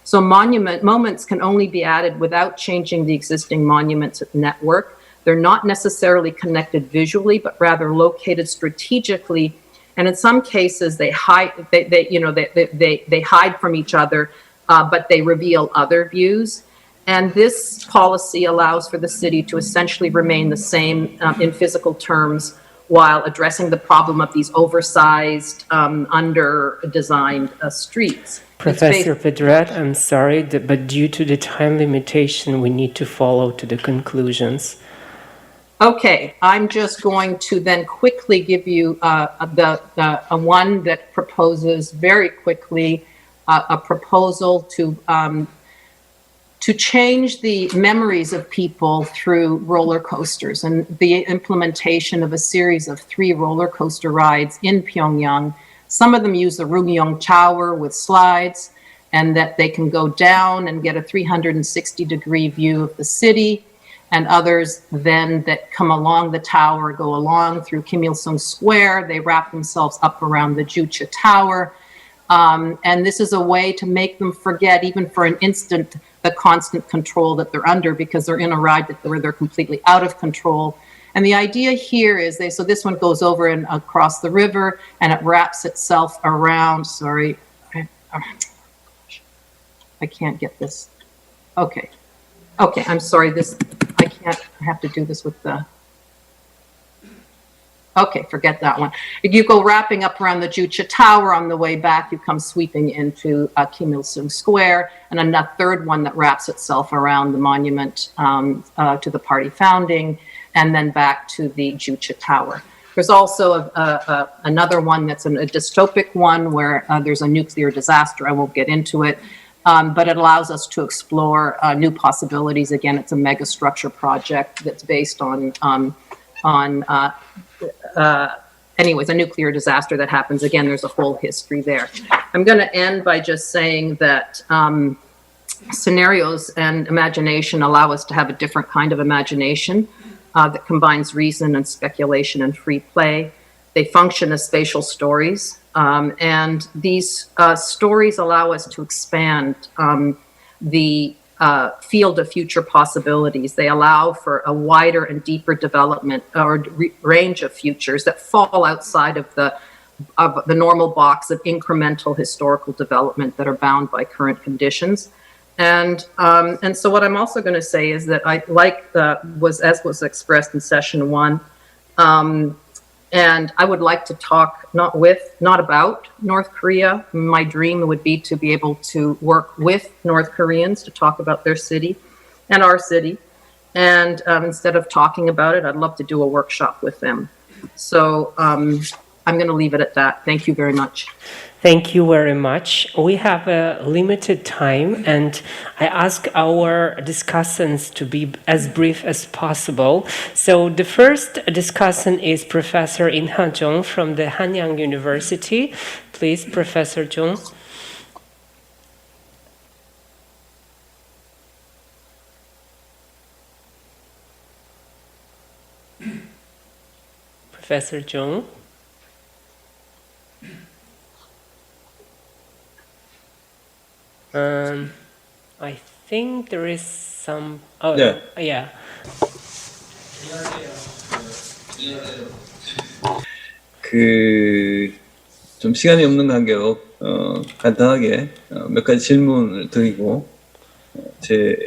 So moments can only be added without changing the existing monuments network. They're not necessarily connected visually, but rather located strategically. And in some cases, they hide from each other, but they reveal other views. And this policy allows for the city to essentially remain the same in physical terms, while addressing the problem of these oversized, under-designed streets. Professor Pedret, I'm sorry, but due to the time limitation, we need to follow to the conclusions. Okay, I'm just going to then quickly give you the one that proposes very quickly a proposal to change the memories of people through roller coasters, and the implementation of a series of 3 roller coaster rides in Pyongyang. Some of them use the Rumyong Tower with slides, and that they can go down and get a 360-degree view of the city, and others then that come along the tower, go along through Kim Il-sung Square. They wrap themselves up around the Juche Tower. And this is a way to make them forget, even for an instant, the constant control that they're under, because they're in a ride where they're completely out of control. And the idea here is so this one goes over and across the river, and it wraps itself around, sorry, I can't get this. Okay, I'm sorry, I have to do this with the, okay, forget that one. You go wrapping up around the Juche Tower. On the way back, you come sweeping into Kim Il-sung Square, and a third one that wraps itself around the monument to the party founding, and then back to the Juche Tower. There's also another one that's a dystopic one where there's a nuclear disaster. I won't get into it, but it allows us to explore new possibilities. Again, it's a megastructure project that's based on anyways, a nuclear disaster that happens. Again, there's a whole history there. I'm going to end by just saying that scenarios and imagination allow us to have a different kind of imagination that combines reason and speculation and free play. They function as spatial stories, and these stories allow us to expand the field of future possibilities. They allow for a wider and deeper development or range of futures that fall outside of the normal box of incremental historical development that are bound by current conditions. And so what I'm also going to say is that I like as was expressed in session 1, and I would like to talk not about North Korea. My dream would be to be able to work with North Koreans to talk about their city and our city. And instead of talking about it, I'd love to do a workshop with them. So I'm going to leave it at that. Thank you very much. Thank you very much. We have a limited time, and I ask our discussants to be as brief as possible. So the first discussant is Professor Inha Jung from the Hanyang University. Please, Professor Jung. Professor Jung. I think there is some. Oh, yeah. 좀 시간이 없는 관계로 간단하게 몇 가지 질문을 드리고 제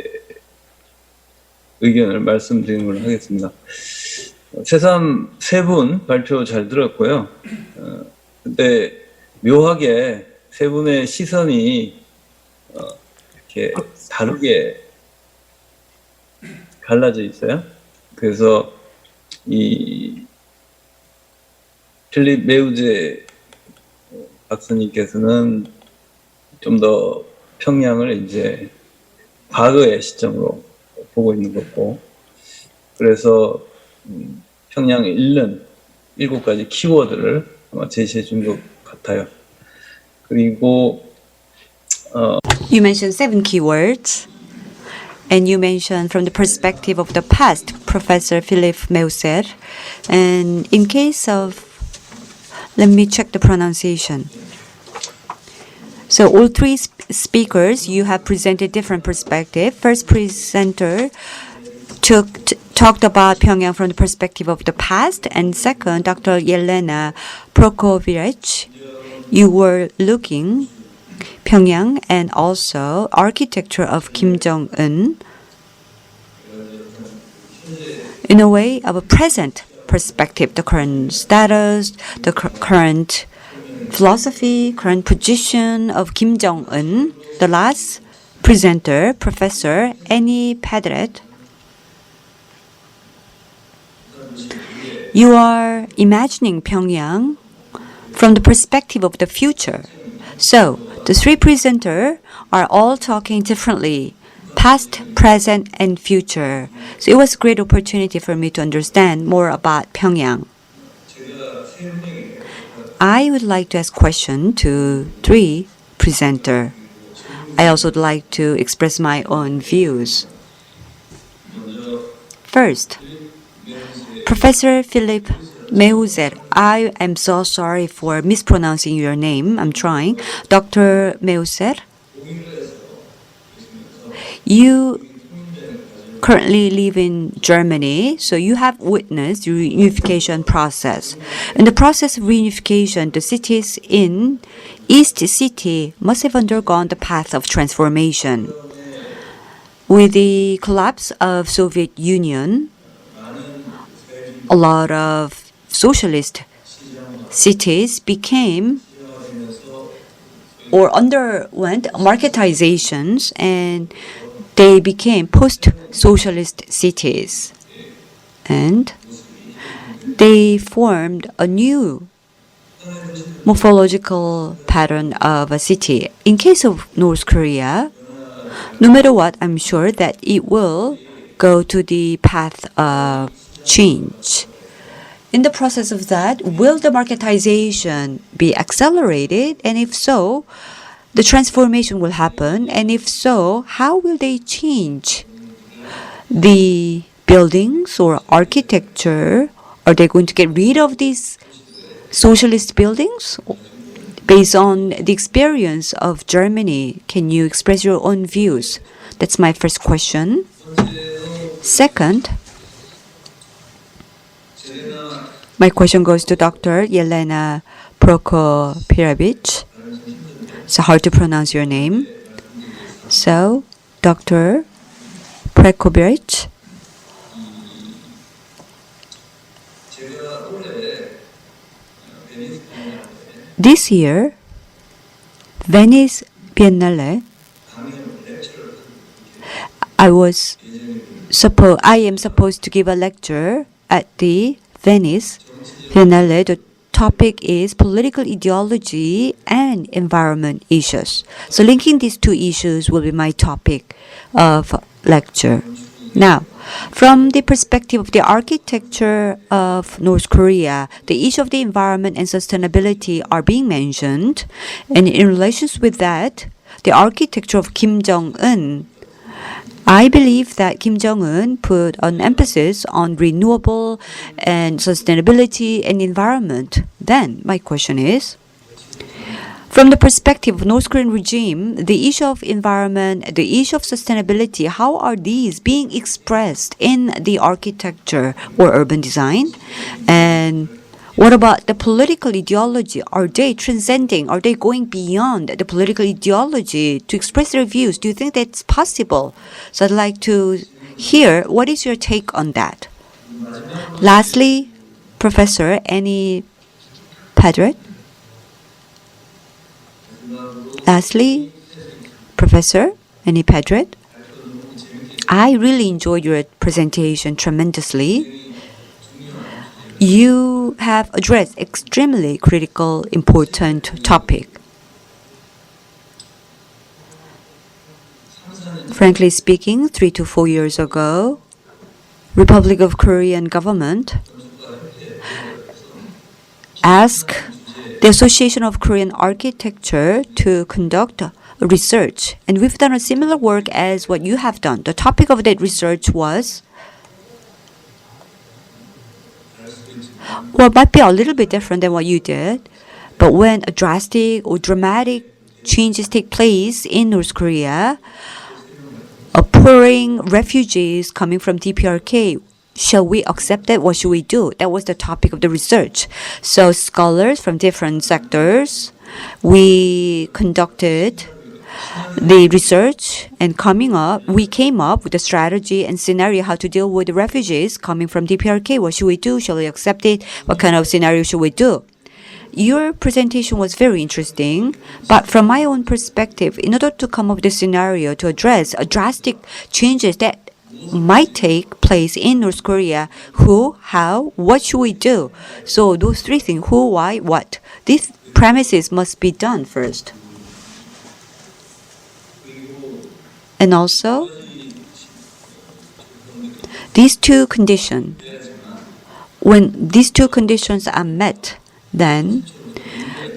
의견을 말씀드리는 걸로 하겠습니다. 새삼 3분 발표 잘 들었고요. 근데 묘하게 세 분의 시선이 이렇게 다르게 갈라져 있어요. 그래서 이 필립 메우제 박사님께서는 좀 더 평양을 이제 과거의 시점으로 보고 있는 거고, 그래서 평양을 잃는 7가지 키워드를 아마 제시해 준 것 같아요. 그리고 You mentioned 7 keywords, and you mentioned from the perspective of the past, Professor Philipp Meuser. And in case of, let me check the pronunciation. So all three speakers, you have presented different perspective. First presenter talked about Pyongyang from the perspective of the past, and second, Dr. Jelena Prokopljevic, you were looking Pyongyang and also architecture of Kim Jong-un in a way of a present perspective, the current status, the current philosophy, current position of Kim Jong-un. The last presenter, Professor Annie Pedret, you are imagining Pyongyang from the perspective of the future. So, the three presenters are all talking differently, past, present, and future. So it was a great opportunity for me to understand more about Pyongyang. I would like to ask question to three presenters. I also would like to express my own views. First, Professor Philipp Meuser, I am so sorry for mispronouncing your name. I'm trying. Dr. Meuser, you currently live in Germany, so you have witnessed the reunification process. In the process of reunification, the cities in East City must have undergone the path of transformation. With the collapse of Soviet Union, a lot of socialist cities became or underwent marketizations, and they became post-socialist cities. And they formed a new morphological pattern of a city. In case of North Korea, no matter what, I'm sure that it will go to the path of change. In the process of that, will the marketization be accelerated? And if so, the transformation will happen. And if so, how will they change the buildings or architecture? Are they going to get rid of these socialist buildings? Based on the experience of Germany, can you express your own views? That's my first question. Second, my question goes to Dr. Jelena Prokopljevic. It's hard to pronounce your name. So, Dr. Prokopljevic. This year, Venice Biennale, I am supposed to give a lecture at the Venice Biennale. The topic is political ideology and environment issues. So linking these two issues will be my topic of lecture. Now, from the perspective of the architecture of North Korea, the issue of the environment and sustainability are being mentioned. And in relation with that, the architecture of Kim Jong-un, I believe that Kim Jong-un put an emphasis on renewable and sustainability and environment. Then, my question is, from the perspective of North Korean regime, the issue of environment, the issue of sustainability, how are these being expressed in the architecture or urban design? And what about the political ideology? Are they transcending? Are they going beyond the political ideology to express their views? Do you think that's possible? So I'd like to hear what is your take on that. Lastly, Professor Annie Pedret, Lastly, Professor Pedret, I really enjoyed your presentation tremendously. You have addressed extremely critical, important topic. Frankly speaking, 3 to 4 years ago, Republic of Korean government asked the Association of Korean Architecture to conduct research, and we've done a similar work as what you have done. The topic of that research was, well, it might be a little bit different than what you did, but when a drastic or dramatic changes take place in North Korea, pouring refugees coming from DPRK, shall we accept that? What should we do? That was the topic of the research. So scholars from different sectors, we conducted the research, and we came up with a strategy and scenario how to deal with the refugees coming from DPRK. What should we do? Shall we accept it? What kind of scenario should we do? Your presentation was very interesting, but from my own perspective, in order to come up with a scenario to address drastic changes that might take place in North Korea, who, how, what should we do? So those three things, who, why, what, these premises must be done first. And also, these two conditions, when these two conditions are met, then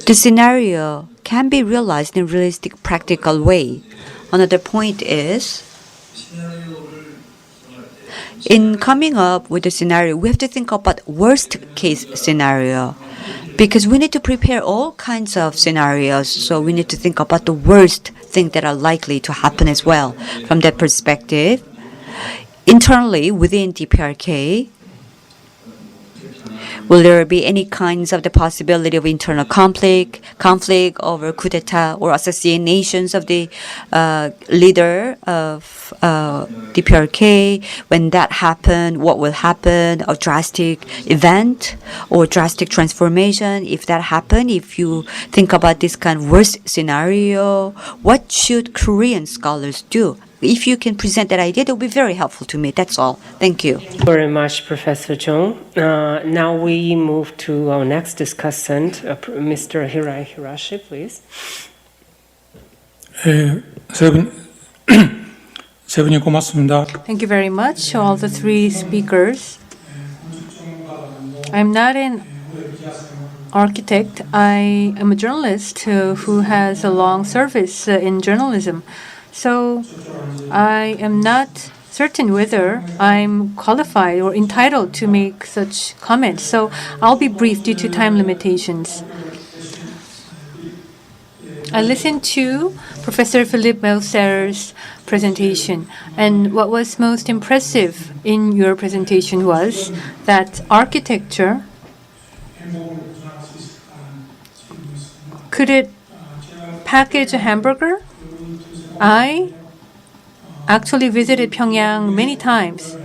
the scenario can be realized in a realistic, practical way. Another point is, in coming up with a scenario, we have to think about worst case scenario, because we need to prepare all kinds of scenarios. So we need to think about the worst things that are likely to happen as well. From that perspective, internally within DPRK, will there be any kinds of the possibility of internal conflict over coup d'etat or assassinations of the leader of DPRK? When that happen, what will happen? A drastic event or drastic transformation? If that happen, if you think about this kind of worst scenario, what should Korean scholars do? If you can present that idea, that will be very helpful to me. That's all. Thank you. Thank you very much, Professor Jung. Now we move to our next discussant, Mr. Hirai Hirashi, please. Thank you very much to all the three speakers. I'm not an architect. I am a journalist who has a long service in journalism. So I am not certain whether I'm qualified or entitled to make such comments. So I'll be brief due to time limitations. I listened to Professor Philipp Meuser's presentation, and what was most impressive in your presentation was that architecture, could it package a hamburger? I actually visited Pyongyang many times.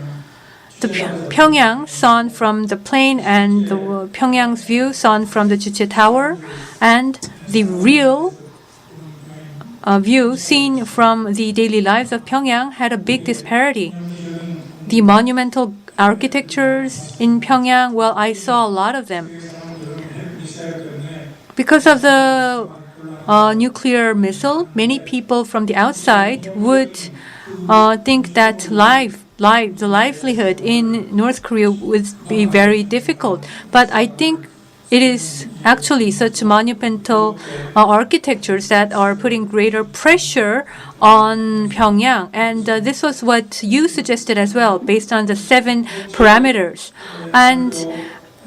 The Pyongyang seen from the plane and the Pyongyang's view seen from the Juche Tower, and the real view seen from the daily lives of Pyongyang had a big disparity. The monumental architectures in Pyongyang, well, I saw a lot of them. Because of the nuclear missile, many people from the outside would think that the livelihood in North Korea would be very difficult. But I think it is actually such monumental architectures that are putting greater pressure on Pyongyang. And this was what you suggested as well, based on the 7 parameters. And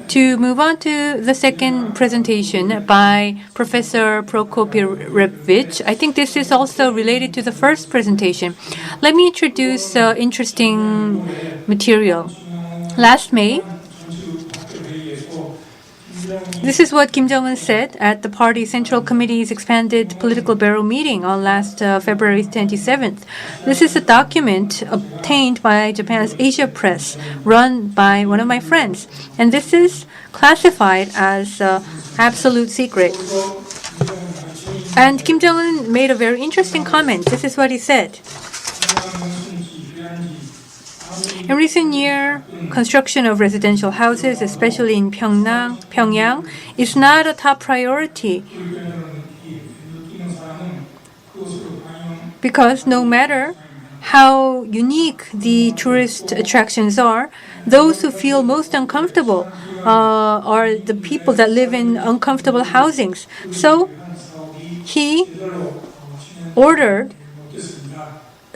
to move on to the second presentation by Professor Prokopljevic, I think this is also related to the first presentation. Let me introduce interesting material. Last May, this is what Kim Jong-un said at the Party Central Committee's expanded political bureau meeting on last February 27th. This is a document obtained by Japan's Asia Press, run by one of my friends. And this is classified as absolute secret. And Kim Jong-un made a very interesting comment. This is what he said. In recent years, construction of residential houses, especially in Pyongyang, is not a top priority. Because no matter how unique the tourist attractions are, those who feel most uncomfortable are the people that live in uncomfortable housings. So he ordered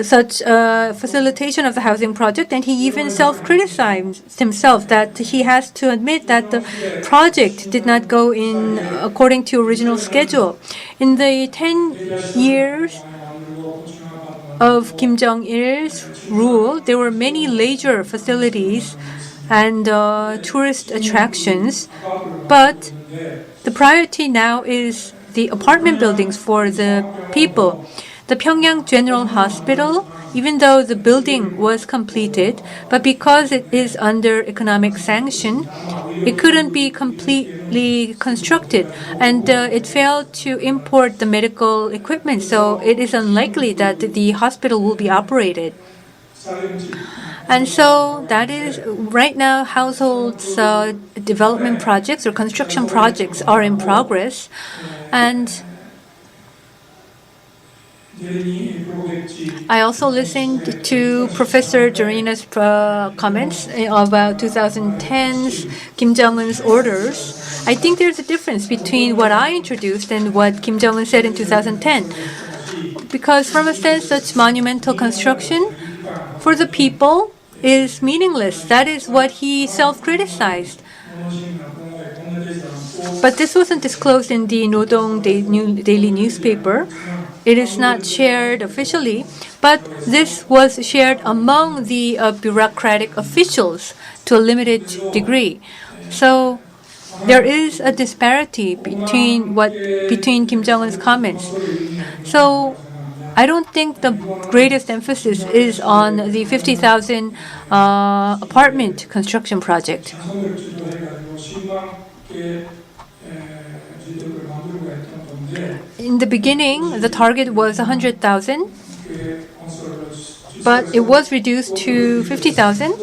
such facilitation of the housing project, and he even self-criticized himself that he has to admit that the project did not go in according to original schedule. In the 10 years of Kim Jong-il's rule, there were many leisure facilities and tourist attractions, but the priority now is the apartment buildings for the people. The Pyongyang General Hospital, even though the building was completed, but because it is under economic sanction, it couldn't be completely constructed, and it failed to import the medical equipment, so it is unlikely that the hospital will be operated. And so that is right now households development projects or construction projects are in progress, and I also listened to Professor Jelena's comments about 2010's Kim Jong-un's orders. I think there's a difference between what I introduced and what Kim Jong-un said in 2010. Because from a sense, such monumental construction for the people is meaningless. That is what he self-criticized. But this wasn't disclosed in the Nodong daily newspaper. It is not shared officially, but this was shared among the bureaucratic officials to a limited degree. So there is a disparity between Kim Jong-un's comments. So I don't think the greatest emphasis is on the 50,000 apartment construction project. In the beginning, the target was 100,000, but it was reduced to 50,000.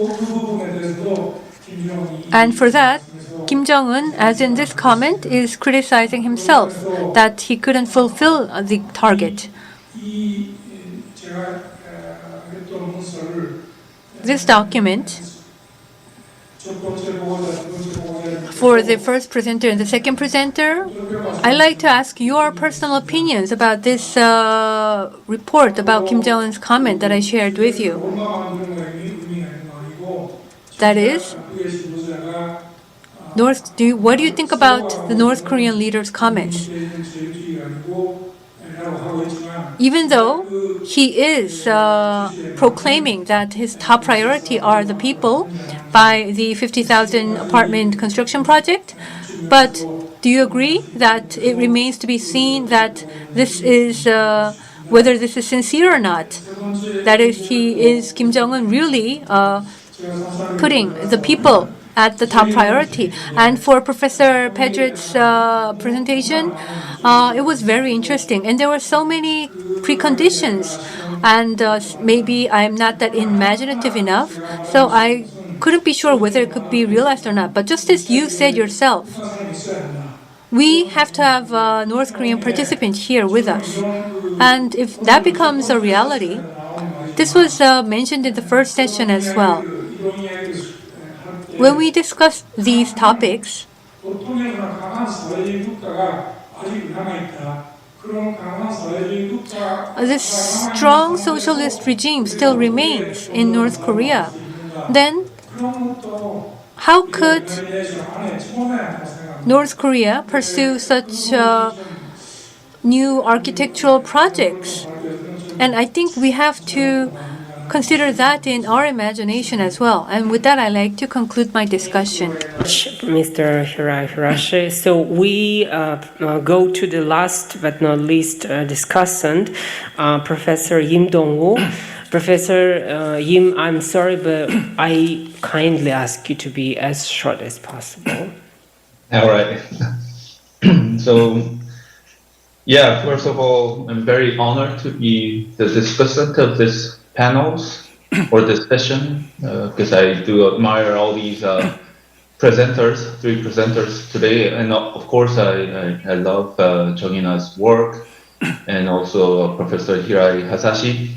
And for that, Kim Jong-un, as in this comment, is criticizing himself that he couldn't fulfill the target. This document, for the first presenter and the second presenter, I'd like to ask your personal opinions about this report about Kim Jong-un's comment that I shared with you. That is, what do you think about the North Korean leader's comments? Even though he is proclaiming that his top priority are the people by the 50,000 apartment construction project, but do you agree that it remains to be seen that this is whether this is sincere or not? That is, Kim Jong-un really putting the people at the top priority? And for Professor Pedret's presentation, it was very interesting, and there were so many preconditions, and maybe I'm not that imaginative enough, so I couldn't be sure whether it could be realized or not. But just as you said yourself, we have to have a North Korean participant here with us, and if that becomes a reality, this was mentioned in the first session as well. When we discuss these topics, this strong socialist regime still remains in North Korea. Then, how could North Korea pursue such new architectural projects? And I think we have to consider that in our imagination as well. And with that, I'd like to conclude my discussion. Mr. Hirai. So we go to the last but not least discussant, Professor Yim Dongwoo. Professor Yim, I'm sorry, but I kindly ask you to be as short as possible. All right. So Yeah, first of all, I'm very honored to be the discussant of this panels or this session because I do admire all these three presenters today, and of course I love Jelena's work and also Professor Hirai Hisashi.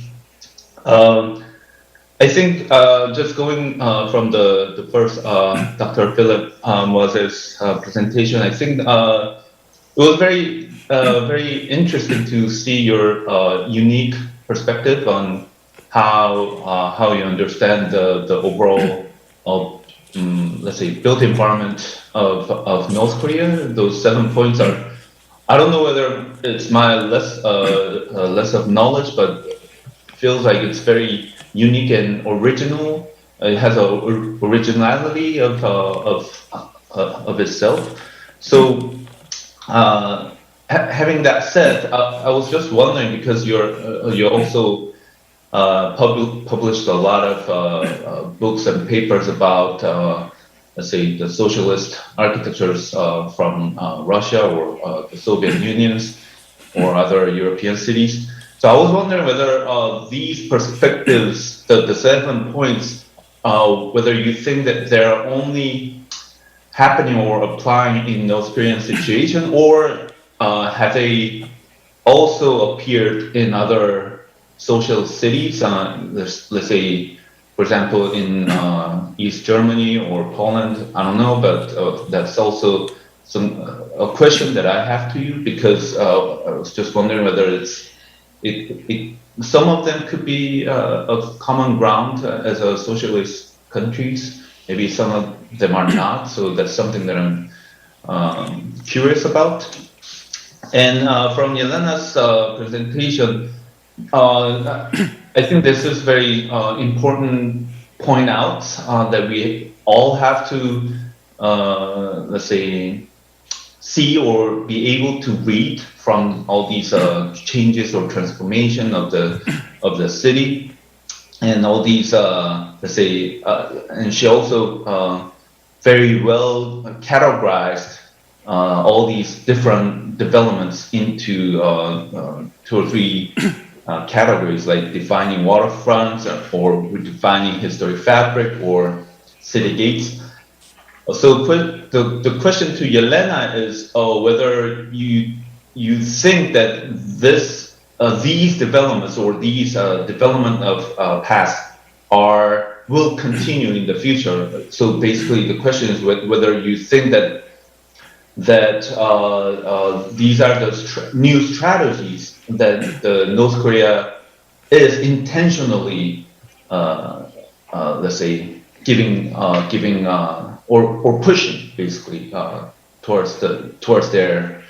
I think just going from the first Dr. Philipp Meuser's presentation, I think it was very interesting to see your unique perspective on how you understand the overall let's say built environment of North Korea. Those 7 points are, I don't know whether it's my less of knowledge, but feels like it's very unique and original. It has a originality of itself. So having that said, I was just wondering, because you also published a lot of books and papers about let's say the socialist architectures from Russia or the Soviet Unions or other European cities. So I was wondering whether these perspectives, the 7 points, whether you think that they're only happening or applying in North Korean situation, or have they also appeared in other social cities? Let's say, for example, in East Germany or Poland. I don't know, but that's also a question that I have to you, because I was just wondering whether some of them could be of common ground as a socialist countries. Maybe some of them are not. So that's something that I'm curious about. And from Jelena's presentation, I think this is very important point out that we all have to, let's say, see or be able to read from all these changes or transformation of the city, and all these let's say, and she also very well categorized all these different developments into 2 or 3 categories, like defining waterfronts or defining historic fabric or city gates. So the question to Jelena is whether you think that these developments or these development of past will continue in the future. So basically, the question is whether you think that these are the new strategies that the North Korea is intentionally, let's say, giving or pushing basically towards their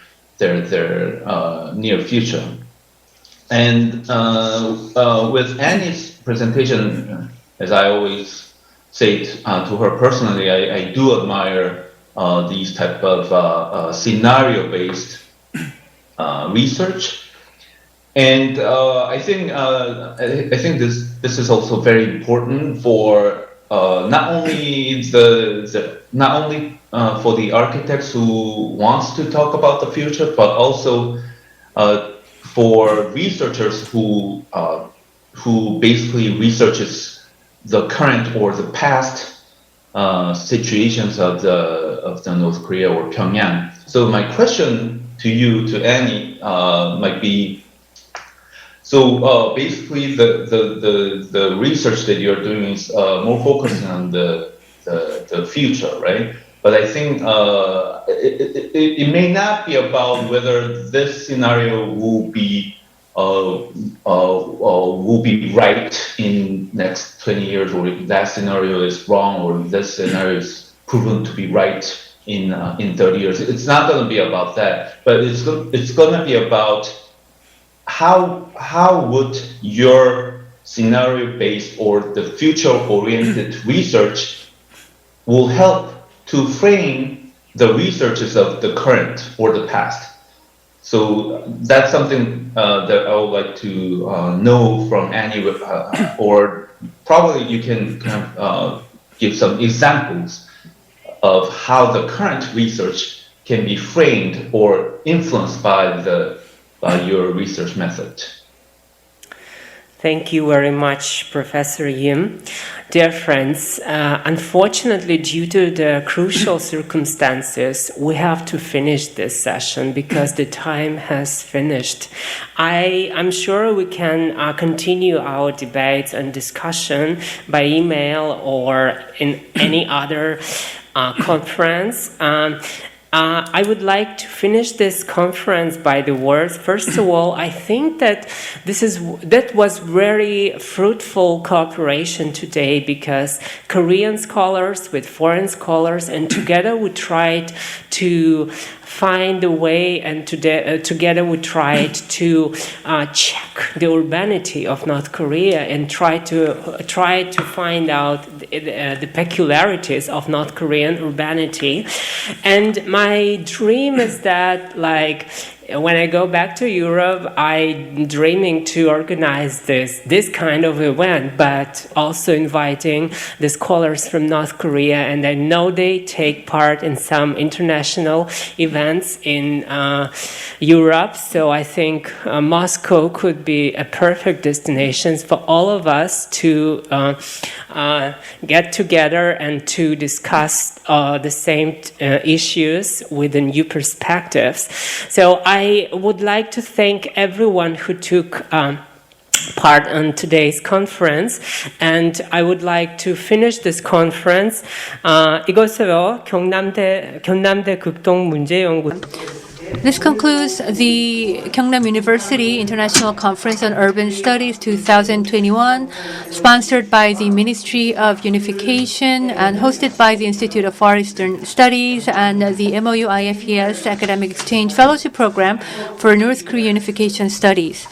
near future. And with Annie's presentation, as I always say to her personally, I do admire these type of scenario-based research, and I think this is also very important for not only for the architects who wants to talk about the future, but also for researchers who basically researches the current or the past situations of the North Korea or Pyongyang. So my question to you, to Annie, might be, so basically the research that you're doing is more focusing on the future, right? But I think it may not be about whether this scenario will be right in next 20 years, or if that scenario is wrong, or this scenario is proven to be right in 30 years. It's not going to be about that, but it's going to be about how would your scenario-based or the future-oriented research will help to frame the researches of the current or the past. So that's something that I would like to know from Annie, or probably you can kind of give some examples of how the current research can be framed or influenced by the your research method. Thank you very much, Professor Yim. Dear friends, unfortunately, due to the crucial circumstances, we have to finish this session because the time has finished. I'm sure we can continue our debates and discussion by email or in any other conference. I would like to finish this conference by the words. First of all, I think that that was very fruitful cooperation today because Korean scholars with foreign scholars, and together we tried to find a way, and together we tried to check the urbanity of North Korea and try to find out the peculiarities of North Korean urbanity. And my dream is that, like, when I go back to Europe, I'm dreaming to organize this kind of event, but also inviting the scholars from North Korea. And I know they take part in some international events in Europe. So I think Moscow could be a perfect destination for all of us to get together and to discuss the same issues with the new perspectives. So I would like to thank everyone who took part on today's conference, and I would like to finish this conference. 이것으로 경남대 극동문제연구소. This concludes the Kyungnam University International Conference on Urban Studies 2021, sponsored by the Ministry of Unification and hosted by the Institute of Far Eastern Studies and the MOU IFES Academic Exchange Fellowship Program for North Korea Unification Studies.